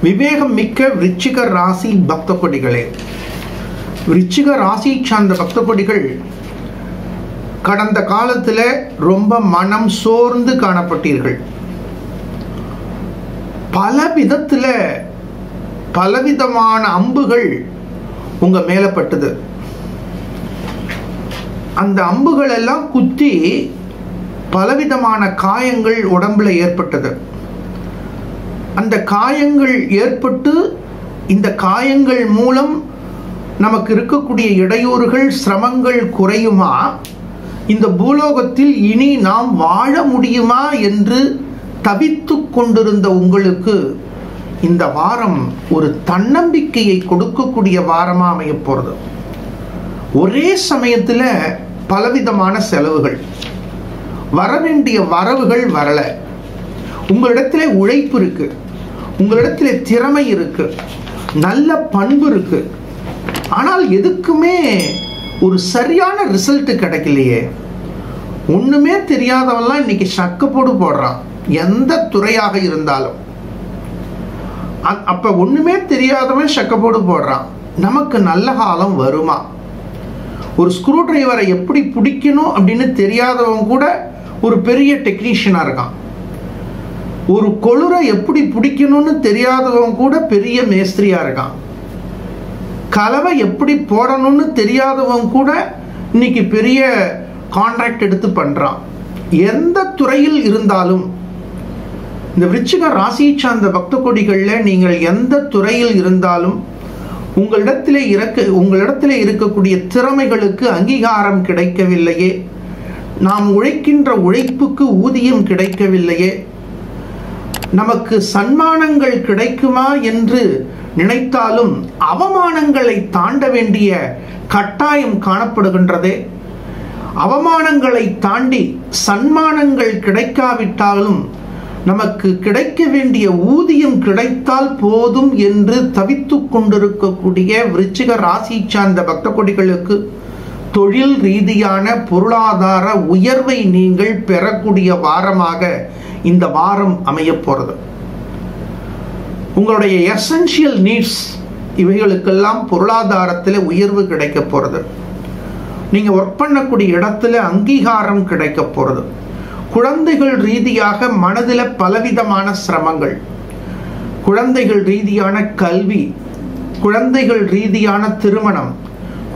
விவேகம் மிக்க விருச்சிக ராசி பக்த கொடிகளே, விருச்சிக ராசி சார்ந்த பக்த கொடிகள் கடந்த காலத்துல ரொம்ப மனம் சோர்ந்து காணப்பட்டீர்கள். பல விதத்துல பலவிதமான அம்புகள் உங்க மேல பட்டது. அந்த அம்புகள் எல்லாம் குத்தி பலவிதமான காயங்கள் உடம்புல ஏற்பட்டது. அந்த காயங்கள் ஏற்பட்டு இந்த காயங்கள் மூலம் நமக்கு இருக்கக்கூடிய இடையூறுகள், சிரமங்கள் குறையுமா, இந்த பூலோகத்தில் இனி நாம் வாழ முடியுமா என்று தவித்து கொண்டிருந்த உங்களுக்கு இந்த வாரம் ஒரு தன்னம்பிக்கையை கொடுக்கக்கூடிய வாரமா அமைய போறது. ஒரே சமயத்துல பலவிதமான செலவுகள், வரவேண்டிய வரவுகள் வரல. உங்களிடத்துல உழைப்பு இருக்கு, உங்களிடத்துல திறமை இருக்கு, நல்ல பண்பு இருக்கு. ஆனால் எதுக்குமே ஒரு சரியான ரிசல்ட் கிடைக்கலையே. ஒண்ணுமே தெரியாதவெல்லாம் இன்னைக்கு சக்கப்போடு போடுறான், எந்த துறையாக இருந்தாலும். அப்ப ஒண்ணுமே தெரியாதவன் சக்கப்போடு போடுறான். நமக்கு நல்ல காலம் வருமா? ஒரு ஸ்க்ரூ டிரைவரை எப்படி பிடிக்கணும் அப்படின்னு தெரியாதவன் கூட ஒரு பெரிய டெக்னீஷியனா இருக்கான். ஒரு கொளுரை எப்படி பிடிக்கணும்னு தெரியாதவன் கூட பெரிய மேஸ்திரியா இருக்கான். கலவை எப்படி போடணும்னு தெரியாதவன் கூட இன்னைக்கு பெரிய கான்ட்ராக்ட் எடுத்து பண்றான். எந்த துறையில் இருந்தாலும், இந்த விருச்சிக ராசி சார்ந்த பக்த கொடிகள்ல நீங்கள் எந்த துறையில் இருந்தாலும் உங்களிடத்திலே இருக்கக்கூடிய திறமைகளுக்கு அங்கீகாரம் கிடைக்கவில்லையே, நாம் உழைக்கின்ற உழைப்புக்கு ஊதியம் கிடைக்கவில்லையே, நமக்கு சன்மானங்கள் கிடைக்குமா என்று நினைத்தாலும் அவமானங்களை தாண்ட வேண்டிய கட்டாயம் காணப்படுகின்றதே. அவமானங்களை தாண்டி சன்மானங்கள் கிடைக்காவிட்டாலும் நமக்கு கிடைக்க வேண்டிய ஊதியம் கிடைத்தால் போதும் என்று தவித்து கொண்டிருக்கக்கூடிய விருச்சிக ராசி சார்ந்த பக்த கொடிகளுக்கு தொழில் ரீதியான பொருளாதார உயர்வை நீங்கள் பெறக்கூடிய வாரமாக இந்த வாரம் அமைய போறது. உங்களுடைய எசென்ஷியல் நீட்ஸ் இவைகளுக்கெல்லாம் பொருளாதாரத்தில் உயர்வு கிடைக்க போறது. நீங்க ஒர்க் பண்ணக்கூடிய இடத்துல அங்கீகாரம் கிடைக்க போறது. குழந்தைகள் ரீதியாக மனதில் பலவிதமான சிரமங்கள், குழந்தைகள் ரீதியான கல்வி, குழந்தைகள் ரீதியான திருமணம்,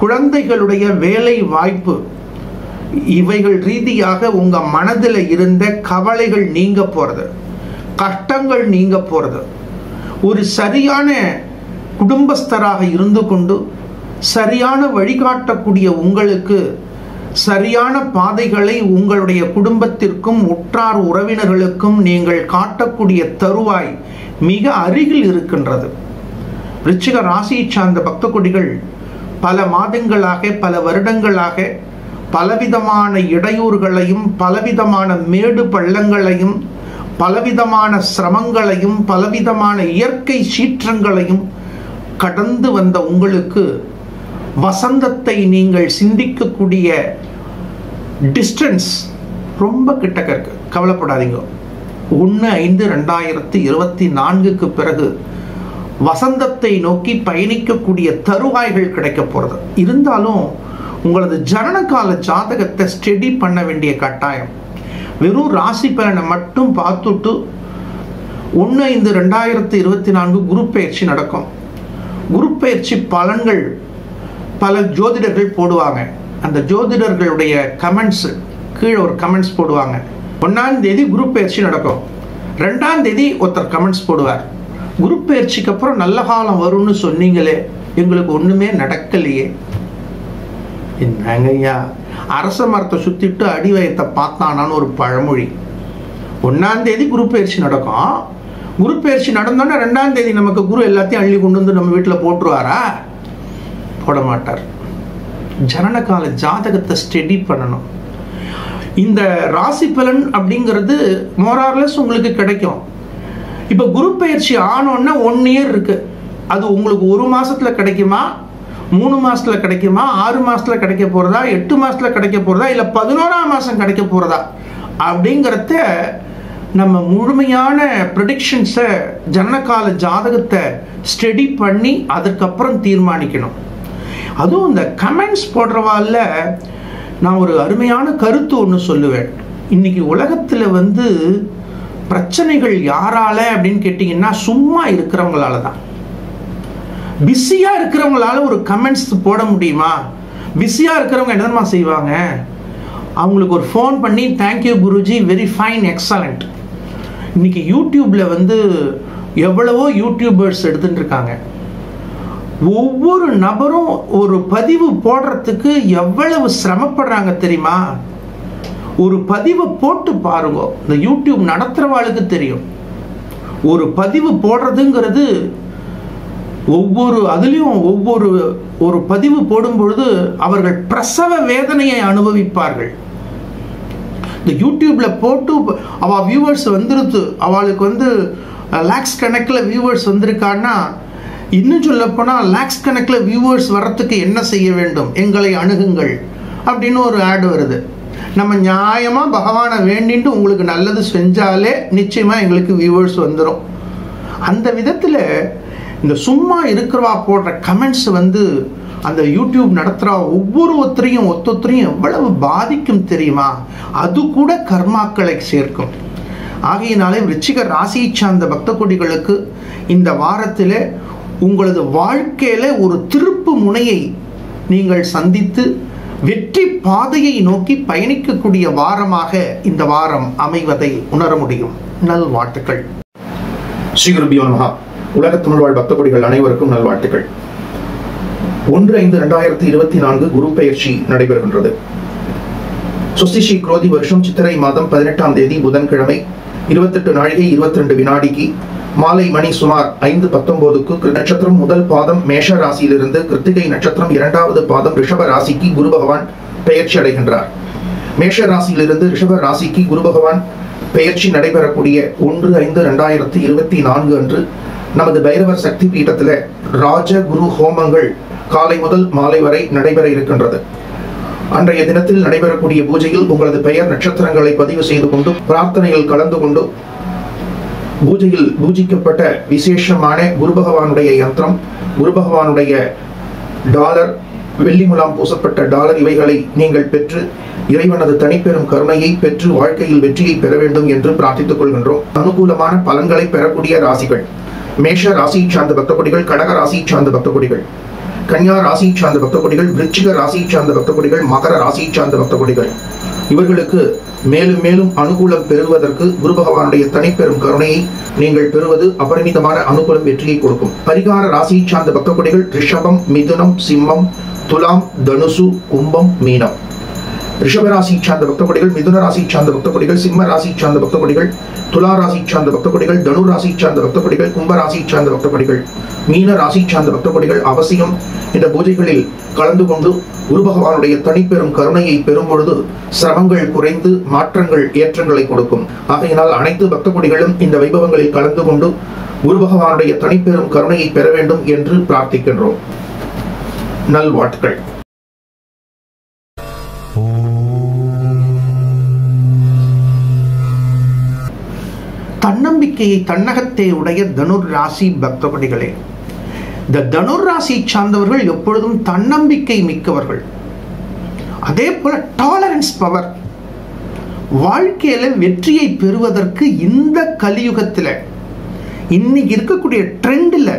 குழந்தைகளுடைய வேலை வாய்ப்பு, இவைகள் ரீதியாக உங்க மனதில் இருந்த கவலைகள் நீங்க போறது, கஷ்டங்கள் நீங்க போறது. ஒரு சரியான குடும்பஸ்தராக இருந்து கொண்டு சரியான வழிகாட்டக்கூடிய உங்களுக்கு சரியான பாதைகளை உங்களுடைய குடும்பத்திற்கும் உற்றார் உறவினர்களுக்கும் நீங்கள் காட்டக்கூடிய தருவாய் மிக அருகில் இருக்கின்றது. விருச்சிக ராசியை சார்ந்த பக்த கொடிகள் பல மாதங்களாக, பல வருடங்களாக பலவிதமான இடையூறுகளையும், பலவிதமான மேடு பள்ளங்களையும், பலவிதமான சிரமங்களையும், பலவிதமான இயற்கை சீற்றங்களையும் கடந்து வந்த உங்களுக்கு வசந்தத்தை நீங்கள் சிந்திக்கக்கூடிய டிஸ்டன்ஸ் ரொம்ப கிட்டக்க இருக்கு. கவலைப்படாதீங்க. 1/5/2024 பிறகு வசந்தத்தை நோக்கி பயணிக்கக்கூடிய தருவாய்கள் கிடைக்க போறது. இருந்தாலும் உங்களது ஜனனகால ஜாதகத்தை ஸ்டடி பண்ண வேண்டிய கட்டாயம். வெறும் ராசி பலனை மட்டும் பார்த்துட்டு 1/5/2024 குரு பயிற்சி நடக்கும். குரு பயிற்சி பலன்கள் பல ஜோதிடர்கள் போடுவாங்க. அந்த ஜோதிடர்களுடைய கமெண்ட்ஸ் கீழே ஒரு கமெண்ட்ஸ் போடுவாங்க. 1ஆம் தேதி குரு பயிற்சி நடக்கும், 2ஆம் தேதி ஒருத்தர் கமெண்ட்ஸ் போடுவார், குரு பயிற்சிக்கு அப்புறம் நல்ல காலம் வரும்னு சொன்னீங்களே, எங்களுக்கு ஒண்ணுமே நடக்கலையே. என்னங்க ஐயா, அரச மரத்தை சுத்திட்டு அடி வயத்தை பார்த்தானான்னு ஒரு பழமொழி. 1ஆம் தேதி குரு பயிற்சி நடக்கும். குரு பயிற்சி நடந்தோன்னா 2ஆம் தேதி நமக்கு குரு எல்லாத்தையும் அள்ளி கொண்டு வந்து நம்ம வீட்டில் போட்டுருவாரா? போட மாட்டார். ஜனனகால ஜாதகத்தை ஸ்டடி பண்ணணும். இந்த ராசி பலன் அப்படிங்கிறது மோரார்லெஸ் உங்களுக்கு கிடைக்கும். இப்ப குரு பயிற்சி ஆனோன்னா 1 இயர் இருக்கு. அது உங்களுக்கு 1 மாசத்துல கிடைக்குமா, 3 மாசத்துல கிடைக்குமா, 6 மாசத்துல கிடைக்க போறதா, 8 மாசத்துல கிடைக்க போறதா, இல்ல 11ஆம் மாசம் கிடைக்க போறதா அப்படிங்கிறத நம்ம முழுமையான ப்ரெடிக்ஷன்ஸை, ஜனனகால ஜாதகத்தை ஸ்டடி பண்ணி அதுக்கப்புறம் தீர்மானிக்கணும். அதுவும் இந்த கமெண்ட்ஸ் போடுறவால நான் ஒரு அருமையான கருத்து ஒன்று சொல்லுவேன். இன்னைக்கு உலகத்தில் பிரச்சனைகள் யாரால அப்படின்னு கேட்டிங்கன்னா சும்மா இருக்கிறவங்களால தான். பிஸியா இருக்கிறவங்களால ஒரு கமெண்ட்ஸ் போட முடியுமா? பிஸியா இருக்கிறவங்க என்னமா செய்வாங்க? அவங்களுக்கு ஒரு ஃபோன் பண்ணி thank you Guruji, very fine, excellent. இன்னைக்கு யூடியூப்ல எவ்வளவோ யூடியூபர்ஸ் எடுத்துட்டு இருக்காங்க. ஒவ்வொரு நபரும் ஒரு பதிவு போடுறதுக்கு எவ்வளவு சிரமப்படுறாங்க தெரியுமா? ஒரு பதிவை போட்டு பாருங்க, இந்த யூடியூப் நடத்துறவாளுக்கு தெரியும். ஒரு பதிவு போடுறதுங்கிறது ஒவ்வொரு பதிவு போடும் பொழுது அவர்கள் பிரசவ வேதனையை அனுபவிப்பார்கள். இந்த யூடியூப்ல போட்டு அவ வியூவர்ஸ் வந்துருது, அவளுக்கு லேக்ஸ் கணக்கில் வியூவர்ஸ் வந்திருக்கான்னா, இன்னும் சொல்ல போனா லேக்ஸ் கணக்கில் வியூவர்ஸ் வர்றதுக்கு என்ன செய்ய வேண்டும்? எங்களை அணுகுங்கள் அப்படின்னு ஒரு ஆட் வருது. நம்ம நியாயமா பகவானை வேண்டிட்டு உங்களுக்கு நல்லது செஞ்சாலே நிச்சயமா எங்களுக்கு வியூவர்ஸ் வந்துடும். அந்த விதத்துல இந்த சும்மா இருக்கிறவா போடுற கமெண்ட்ஸ் அந்த யூடியூப் நடத்துற ஒவ்வொருத்தரையும் எவ்வளவு பாதிக்கும் தெரியுமா? அது கூட கர்மாக்களை சேர்க்கும். ஆகையினாலே விருச்சிக ராசியை சார்ந்த பக்த கொடிகளுக்கு இந்த வாரத்திலே உங்களது வாழ்க்கையில ஒரு திருப்பு முனையை நீங்கள் சந்தித்து வெற்றி பாதையை நோக்கி பயணிக்கக்கூடிய வாரமாக இந்த வாரம் அமைவதை உணர முடியும். நல்வாழ்த்துக்கள். ஸ்ரீ குருபியோ நமஹ. உலக தமிழ் வாழ் பக்த கொடிகள் அனைவருக்கும் நல்வாழ்த்துக்கள். 1/5/2024 குரு பெயர்ச்சி நடைபெறுகின்றது. சுஸ்திஸ்ரீ குரோதி வருஷம் சித்திரை மாதம் 18ஆம் தேதி புதன்கிழமை 28 நாழிகை 22 வினாடிக்கு மாலை மணி சுமார் 5:19க்கு நட்சத்திரம் முதல் பாதம் மேஷ ராசியிலிருந்து கிருத்திகை நட்சத்திரம் 2வது பாதம் ரிஷப ராசிக்கு குரு பகவான் பெயர்ச்சி அடைகின்றார். மேஷ ராசியிலிருந்து ரிஷப ராசிக்கு குரு பகவான் பெயர்ச்சி நடைபெறக்கூடிய 1/5/2024 அன்று நமது பைரவர் சக்தி பீடத்தில் ராஜ குரு ஹோமங்கள் காலை முதல் மாலை வரை நடைபெற இருக்கின்றது. அன்றைய தினத்தில் நடைபெறக்கூடிய பூஜையில் உங்களது பெயர் நட்சத்திரங்களை பதிவு செய்து கொண்டு பிரார்த்தனையில் கலந்து கொண்டு பூஜையில் பூஜிக்கப்பட்ட விசேஷமான குரு பகவானுடைய யந்திரம், குரு பகவானுடைய டாலர், வெள்ளி முலாம் பூசப்பட்ட டாலர் இவைகளை நீங்கள் பெற்று இறைவனது தனிப்பெரும் கருணையை பெற்று வாழ்க்கையில் வெற்றியை பெற வேண்டும் என்று பிரார்த்தித்துக் கொள்கின்றோம். அனுகூலமான பலன்களை பெறக்கூடிய ராசிகள் மேஷ ராசியை சார்ந்த பக்த கொடிகள், கடக ராசியை சார்ந்த பக்த கொடிகள், கன்யா ராசியை சார்ந்த பக்த கொடிகள், விருச்சிக ராசியை சார்ந்த பக்த கொடிகள், மகர ராசியை சார்ந்த பக்த கொடிகள். இவர்களுக்கு மேலும் மேலும் அனுகூலம் பெறுவதற்கு குரு பகவானுடைய தனிப்பெரும் கருணையை நீங்கள் பெறுவது அபரிமிதமான அனுகூலம் வெற்றியை கொடுக்கும். பரிகார ராசியை சார்ந்த பக்த கொடிகள் ரிஷபம், மிதுனம், சிம்மம், துலாம், தனுசு, கும்பம், மீனம். ரிஷப ராசியை சார்ந்த பக்த கொடிகள், மிதுன ராசியை சார்ந்த பக்த கொடிகள், சிம்ம ராசியை சார்ந்த பக்த கொடிகள், துலா ராசியை சார்ந்த பக்த கொடிகள், தனு ராசியை சார்ந்த பக்த கொடிகள், கும்ப ராசியை சார்ந்த பக்த கொடிகள், மீன ராசியை சார்ந்த பக்த கொடிகள் அவசியம் இந்த பூஜைகளில் கலந்து கொண்டு குரு பகவானுடைய தனிப்பெரும் கருணையை பெறும் பொழுது சிரமங்கள் குறைந்து மாற்றங்கள் ஏற்றங்களை கொடுக்கும். ஆகையினால் அனைத்து பக்த கொடிகளும் இந்த வைபவங்களில் கலந்து கொண்டு குரு பகவானுடைய தனிப்பெரும் கருணையை பெற வேண்டும் என்று பிரார்த்திக்கின்றோம். நல்வாழ்த்துக்கள். தன்னம்பிக்கையை தன்னகத்தே உடைய தனுர் ராசி பக்த கொடிகளே, இந்த தனுர் ராசியை சார்ந்தவர்கள் எப்பொழுதும் தன்னம்பிக்கை மிக்கவர்கள். அதே போல டாலரன்ஸ் பவர். வாழ்க்கையில வெற்றியை பெறுவதற்கு இந்த கலியுகத்தில் இன்னைக்கு இருக்கக்கூடிய ட்ரெண்டில்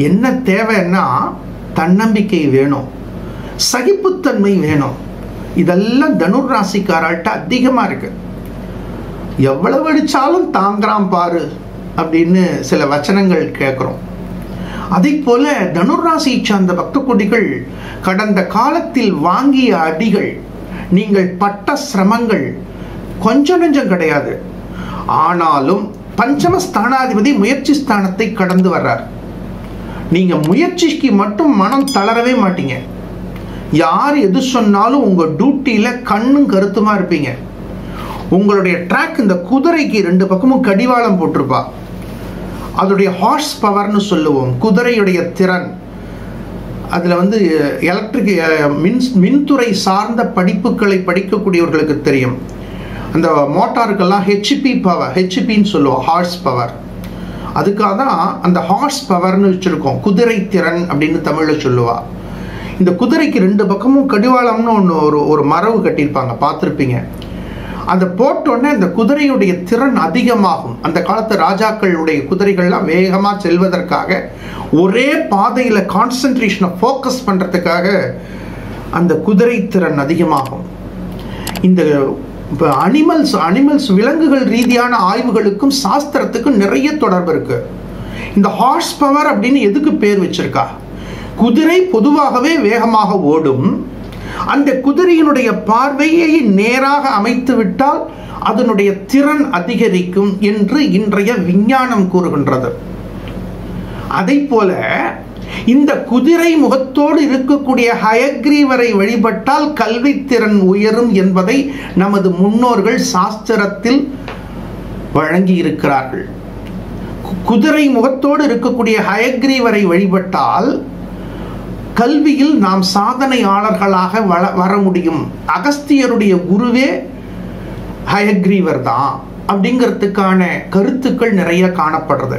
என்ன தேவைன்னா தன்னம்பிக்கை வேணும், சகிப்புத்தன்மை வேணும். இதெல்லாம் தனுர் ராசிக்காரால்ட்ட அதிகமா இருக்கு. எவ்வளவு அடிச்சாலும் தாங்கிறான் பாரு அப்படின்னு சில வச்சனங்கள் கேட்கிறோம். அதே போல தனுர் ராசியை சார்ந்த பக்த கொடிகள் கடந்த காலத்தில் வாங்கிய அடிகள், நீங்கள் பட்ட சிரமங்கள் கொஞ்சம் நெஞ்சம் கிடையாது. ஆனாலும் பஞ்சம ஸ்தானாதிபதி முயற்சி ஸ்தானத்தை கடந்து வர்றார். நீங்க முயற்சிக்கு மட்டும் மனம் தளரவே மாட்டீங்க. யார் எது சொன்னாலும் உங்க டியூட்டியில கண்ணும் கருத்துமா இருப்பீங்க. உங்களுடைய ட்ராக், இந்த குதிரைக்கு 2 பக்கமும் கடிவாளம் போட்டிருப்பா. அதோடைய ஹார்ஸ் பவர்னு சொல்லுவோம், குதிரையுடைய திறன். அதுல எலக்ட்ரிக் மின்துறை சார்ந்த படிப்புகளை படிக்கக்கூடியவர்களுக்கு தெரியும். அந்த மோட்டாருக்கெல்லாம் ஹெச்பி பவர், ஹெச்பின்னு சொல்லுவோம், ஹார்ஸ் பவர். அதுக்காக தான் அந்த ஹார்ஸ் பவர்னு வச்சிருக்கோம், குதிரை திறன் அப்படின்னு தமிழ்ல சொல்லுவா. இந்த குதிரைக்கு 2 பக்கமும் கடிவாளம்னு ஒரு மரவு கட்டியிருப்பாங்க, பார்த்துருப்பீங்க. அதை போட்டோன்னே அந்த குதிரையுடைய திறன் அதிகமாகும். அந்த காலத்து ராஜாக்களுடைய குதிரைகள்லாம் வேகமாக செல்வதற்காக ஒரே பாதையில் கான்சென்ட்ரேஷனை ஃபோக்கஸ் பண்ணுறதுக்காக அந்த குதிரை திறன் அதிகமாகும். இந்த அனிமல்ஸ் விலங்குகள் ரீதியான ஆய்வுகளுக்கும் சாஸ்திரத்துக்கும் நிறைய தொடர்பு இருக்கு. இந்த ஹார்ஸ் பவர் அப்படின்னு எதுக்கு பேர் வச்சிருக்கா? குதிரை பொதுவாகவே வேகமாக ஓடும். அந்த குதிரையினுடைய பார்வையை நேராக அமைத்து விட்டால் அதனுடைய திறன் அதிகரிக்கும் என்று இன்றைய விஞ்ஞானம் கூறுகின்றது. அதை போல இந்த குதிரை முகத்தோடு இருக்கக்கூடிய ஹயக்ரீவரை வழிபட்டால் கல்வி திறன் உயரும் என்பதை நமது முன்னோர்கள் சாஸ்திரத்தில் வழங்கி இருக்கிறார்கள். குதிரை முகத்தோடு இருக்கக்கூடிய ஹயக்ரீவரை வழிபட்டால் கல்வியில் நாம் சாதனையாளர்களாக வர முடியும். அகஸ்தியருடைய குருவே ஹயக்ரீவர் தான் அப்படிங்கிறதுக்கான கருத்துக்கள் நிறைய காணப்படுறது.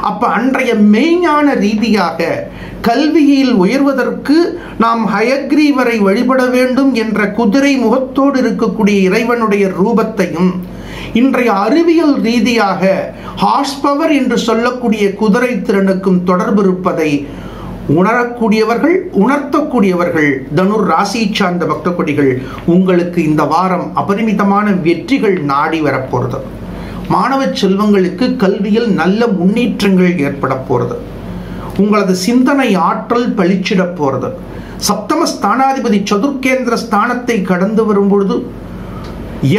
அப்ப அன்றைய மெய்ஞான ரீதியாக கல்வியில் உயர்வதற்கு நாம் ஹயக்ரீவரை வழிபட வேண்டும் என்ற குதிரை முகத்தோடு இருக்கக்கூடிய இறைவனுடைய ரூபத்தையும், இன்றைய அறிவியல் ரீதியாக ஹார்ஸ் பவர் என்று சொல்லக்கூடிய குதிரை திறனுக்கும் தொடர்பு இருப்பதை உணரக்கூடியவர்கள், உணர்த்தக்கூடியவர்கள் தனுர் ராசியை சார்ந்த பக்த கொடிகள், உங்களுக்கு இந்த வாரம் அபரிமிதமான வெற்றிகள் நாடி வரப்போறது. மாணவ செல்வங்களுக்கு கல்வியில் நல்ல முன்னேற்றங்கள் ஏற்பட போறது. உங்களது சிந்தனை ஆற்றல் பளிச்சிட போறது. சப்தம ஸ்தானாதிபதி சதுர்கேந்திர ஸ்தானத்தை கடந்து வரும்பொழுது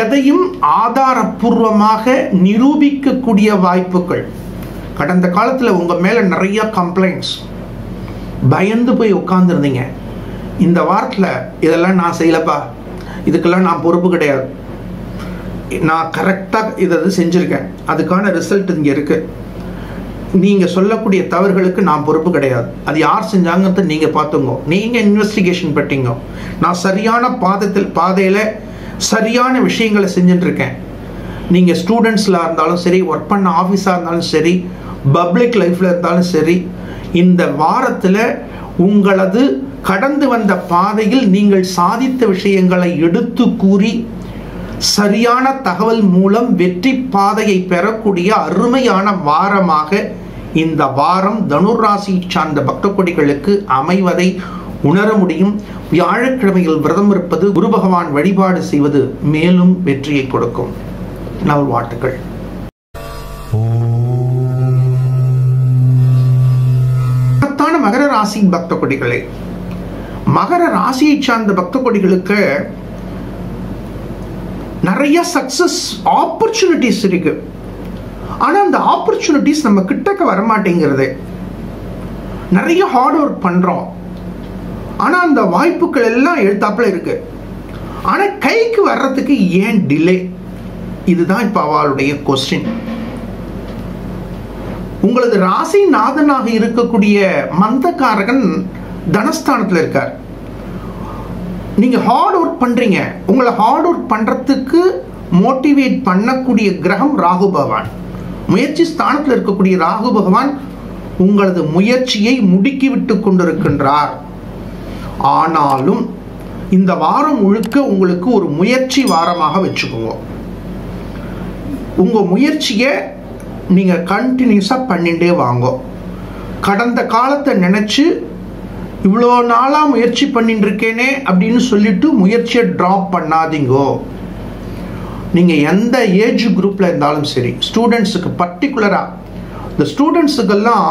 எதையும் ஆதாரபூர்வமாக நிரூபிக்கக்கூடிய வாய்ப்புகள். கடந்த காலத்தில் உங்க மேல நிறைய கம்ப்ளைண்ட்ஸ், பயந்து போய் உட்கார்ந்துருந்தீங்க. இந்த வாரத்தில் இதெல்லாம் நான் செய்யலப்பா, இதுக்கெல்லாம் நான் பொறுப்பு கிடையாது, நான் கரெக்டாக இதை செஞ்சுருக்கேன், அதுக்கான ரிசல்ட் இங்கே இருக்கு, நீங்கள் சொல்லக்கூடிய தவறுகளுக்கு நான் பொறுப்பு கிடையாது, அது யார் செஞ்சாங்கன்னு நீங்கள் பார்த்துங்க, நீங்கள் இன்வெஸ்டிகேஷன் பண்ணிங்க, நான் சரியான பாதையில் சரியான விஷயங்களை செஞ்சுட்டு இருக்கேன். நீங்கள் ஸ்டூடெண்ட்ஸில் இருந்தாலும் சரி, ஒர்க் பண்ண ஆஃபீஸாக இருந்தாலும் சரி, பப்ளிக் லைஃப்பில் இருந்தாலும் சரி, இந்த வாரத்தில் உங்களது கடந்து வந்த பாதையில் நீங்கள் சாதித்த விஷயங்களை எடுத்து கூறி சரியான தகவல் மூலம் வெற்றி பாதையை பெறக்கூடிய அருமையான வாரமாக இந்த வாரம் தனுர் ராசி சார்ந்த பக்த கொடிகளுக்கு அமைவதை உணர முடியும். வியாழக்கிழமையில் விரதம் இருப்பது, குரு பகவான் வழிபாடு செய்வது மேலும் வெற்றியை கொடுக்கும். நல்வாழ்த்துக்கள். மகர ராசி பக்த கொடிகளே, மகர ராசியை சார்ந்த பக்த கொடிகளுக்கு நிறைய சக்சஸ் ஆப்பர்ச்சுனிட்டிஸ் இருக்கு. ஆனா அந்த ஆப்பர்ச்சுனிட்டிஸ் நம்ம கிட்டக்க வரமாட்டேங்கிறது. நிறைய ஹார்ட் ஒர்க் பண்றோம், ஆனா அந்த வாய்ப்புகள் எல்லாம் எழுத்தாப்புல இருக்கு. ஆனா கைக்கு வர்றதுக்கு ஏன் டிலே? இதுதான் இப்ப அவளுடைய கொஸ்டின். உங்களது ராசி நாதனாக இருக்கக்கூடிய மந்தகாரகன் தனஸ்தானத்தில் இருக்கார். நீங்க ஹார்ட் ஒர்க் பண்றீங்க. உங்களை ஹார்ட் ஒர்க் பண்றதுக்கு மோட்டிவேட் பண்ணக்கூடிய கிரகம் ராகு பகவான். முயற்சி ஸ்தானத்தில் இருக்கக்கூடிய ராகு பகவான் உங்களது முயற்சியை முடுக்கி விட்டு கொண்டிருக்கின்றார். ஆனாலும் இந்த வாரம் முழுக்க உங்களுக்கு ஒரு முயற்சி வாரமாக வச்சுக்கோங்க. உங்க முயற்சியை நீங்க கண்டினியூஸா பண்ணிட்டே வாங்க. கடந்த காலத்தை நினைச்சு இவ்வளோ நாளா முயற்சி பண்ணிட்டு இருக்கேனே அப்படின்னு சொல்லிட்டு முயற்சியை டிராப் பண்ணாதீங்கோ. நீங்க எந்த ஏஜ் குரூப்ல இருந்தாலும் சரி, ஸ்டூடெண்ட்ஸுக்கு பர்டிகுலரா, இந்த ஸ்டூடெண்ட்ஸுக்கெல்லாம்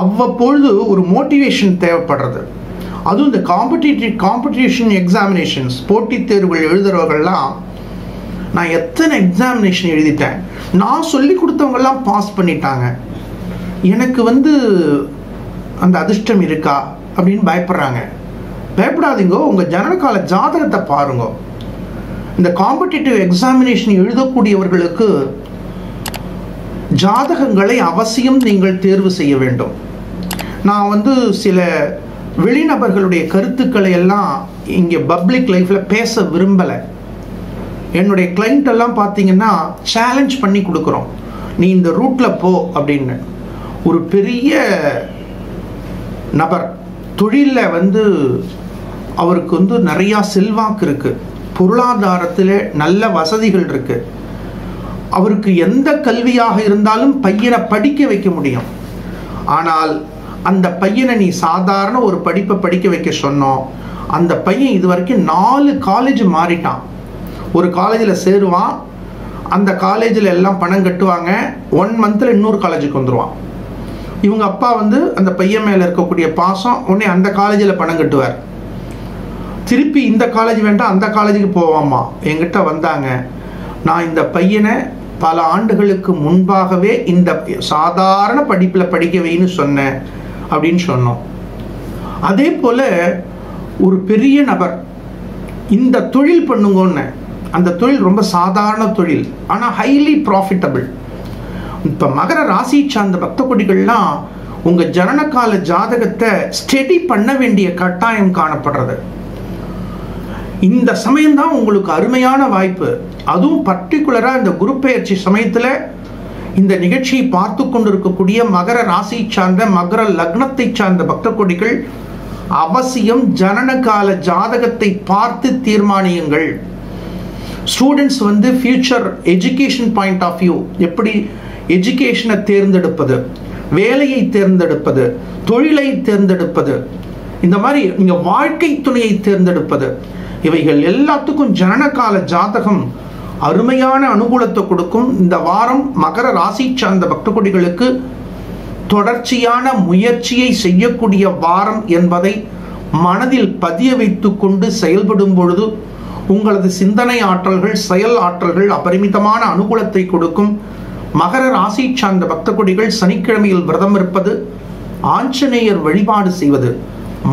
அவ்வப்பொழுது ஒரு மோட்டிவேஷன் தேவைப்படுறது. அதுவும் இந்த காம்படிஷன் எக்ஸாமினேஷன்ஸ், போட்டித் தேர்வுகள் எழுதுறவர்கள்லாம், நான் எத்தனை எக்ஸாமினேஷன் எழுதிட்டேன், நான் சொல்லி கொடுத்தவங்கெல்லாம் பாஸ் பண்ணிட்டாங்க, எனக்கு அந்த அதிர்ஷ்டம் இருக்கா அப்படின்னு பயப்படுறாங்க. பயப்படாதீங்க, உங்கள் ஜனனகால ஜாதகத்தை பாருங்க. இந்த காம்படிட்டிவ் எக்ஸாமினேஷன் எழுதக்கூடியவர்களுக்கு ஜாதகங்களை அவசியம் நீங்கள் தேர்வு செய்ய வேண்டும். நான் சில வெளிநபர்களுடைய கருத்துக்களை எல்லாம் இங்கே பப்ளிக் லைஃப்பில் பேச விரும்பலை. என்னுடைய கிளைண்ட் எல்லாம் பார்த்தீங்கன்னா சேலஞ்ச் பண்ணி கொடுக்குறோம், நீ இந்த ரூட்டில் போ அப்படின்னு. ஒரு பெரிய நபர் தொழிலில் அவருக்கு நிறையா செல்வாக்கு இருக்கு. பொருளாதாரத்தில் நல்ல வசதிகள் இருக்கு, அவருக்கு எந்த கல்வியாக இருந்தாலும் பையனை படிக்க வைக்க முடியும். ஆனால் அந்த பையனை நீ சாதாரண ஒரு படிப்பை படிக்க வைக்க சொன்னோம், அந்த பையன் இது வரைக்கும் 4 காலேஜ் மாறிட்டான். ஒரு காலேஜில் சேருவான், அந்த காலேஜில் எல்லாம் பணம் கட்டுவாங்க, 1 மந்த்தில் இன்னொரு காலேஜுக்கு வந்துடுவான். இவங்க அப்பா அந்த பையன் மேலே இருக்கக்கூடிய பாசம் உடனே அந்த காலேஜில் பணம் கட்டுவார். திருப்பி இந்த காலேஜ் வேண்டாம் அந்த காலேஜுக்கு போவாமா. என்கிட்ட வந்தாங்க, நான் இந்த பையனை பல ஆண்டுகளுக்கு முன்பாகவே இந்த சாதாரண படிப்பில் படிக்க வைன்னு சொன்னேன் அப்படின்னு சொன்னோம். அதே போல ஒரு பெரிய நபர் இந்த தொழில் பண்ணுங்கன்னு, அந்த தொழில் ரொம்ப சாதாரண தொழில், ஆனால் ஹைலி ப்ராஃபிட்டபிள். இப்போ மகர ராசி சார்ந்த பக்த கொடிகள்லாம் உங்கள் ஜனனகால ஜாதகத்தை ஸ்டடி பண்ண வேண்டிய கட்டாயம் காணப்படுறது. இந்த சமயம்தான் உங்களுக்கு அருமையான வாய்ப்பு. அதுவும் பர்டிகுலராக இந்த குரு பெயர்ச்சி சமயத்தில் இந்த நிகழ்ச்சியை பார்த்து கொண்டிருக்கக்கூடிய மகர ராசி சார்ந்த மகர லக்னத்தை சார்ந்த பக்த கொடிகள் அவசியம் ஜனனகால ஜாதகத்தை பார்த்து தீர்மானியுங்கள். Students future education point of view, எப்படி எஜுகேஷனை தேர்ந்தெடுப்பது, வேலையை தேர்ந்தெடுப்பது, தொழிலை தேர்ந்தெடுப்பது, இந்த மாதிரி நீங்கள் வாழ்க்கை துணையை தேர்ந்தெடுப்பது, இவைகள் எல்லாத்துக்கும் ஜனனகால ஜாதகம் அருமையான அனுகூலத்தை கொடுக்கும். இந்த வாரம் மகர ராசி சார்ந்த பக்த கொடிகளுக்கு தொடர்ச்சியான முயற்சியை செய்யக்கூடிய வாரம் என்பதை மனதில் பதிய வைத்து கொண்டு செயல்படும் பொழுது உங்களது சிந்தனை ஆற்றல்கள், செயல் ஆற்றல்கள் அபரிமிதமான அனுகூலத்தை கொடுக்கும். மகர ராசி சார்ந்த பக்த கொடிகள் சனிக்கிழமையில் விரதம் இருப்பது, ஆஞ்சநேயர் வழிபாடு செய்வது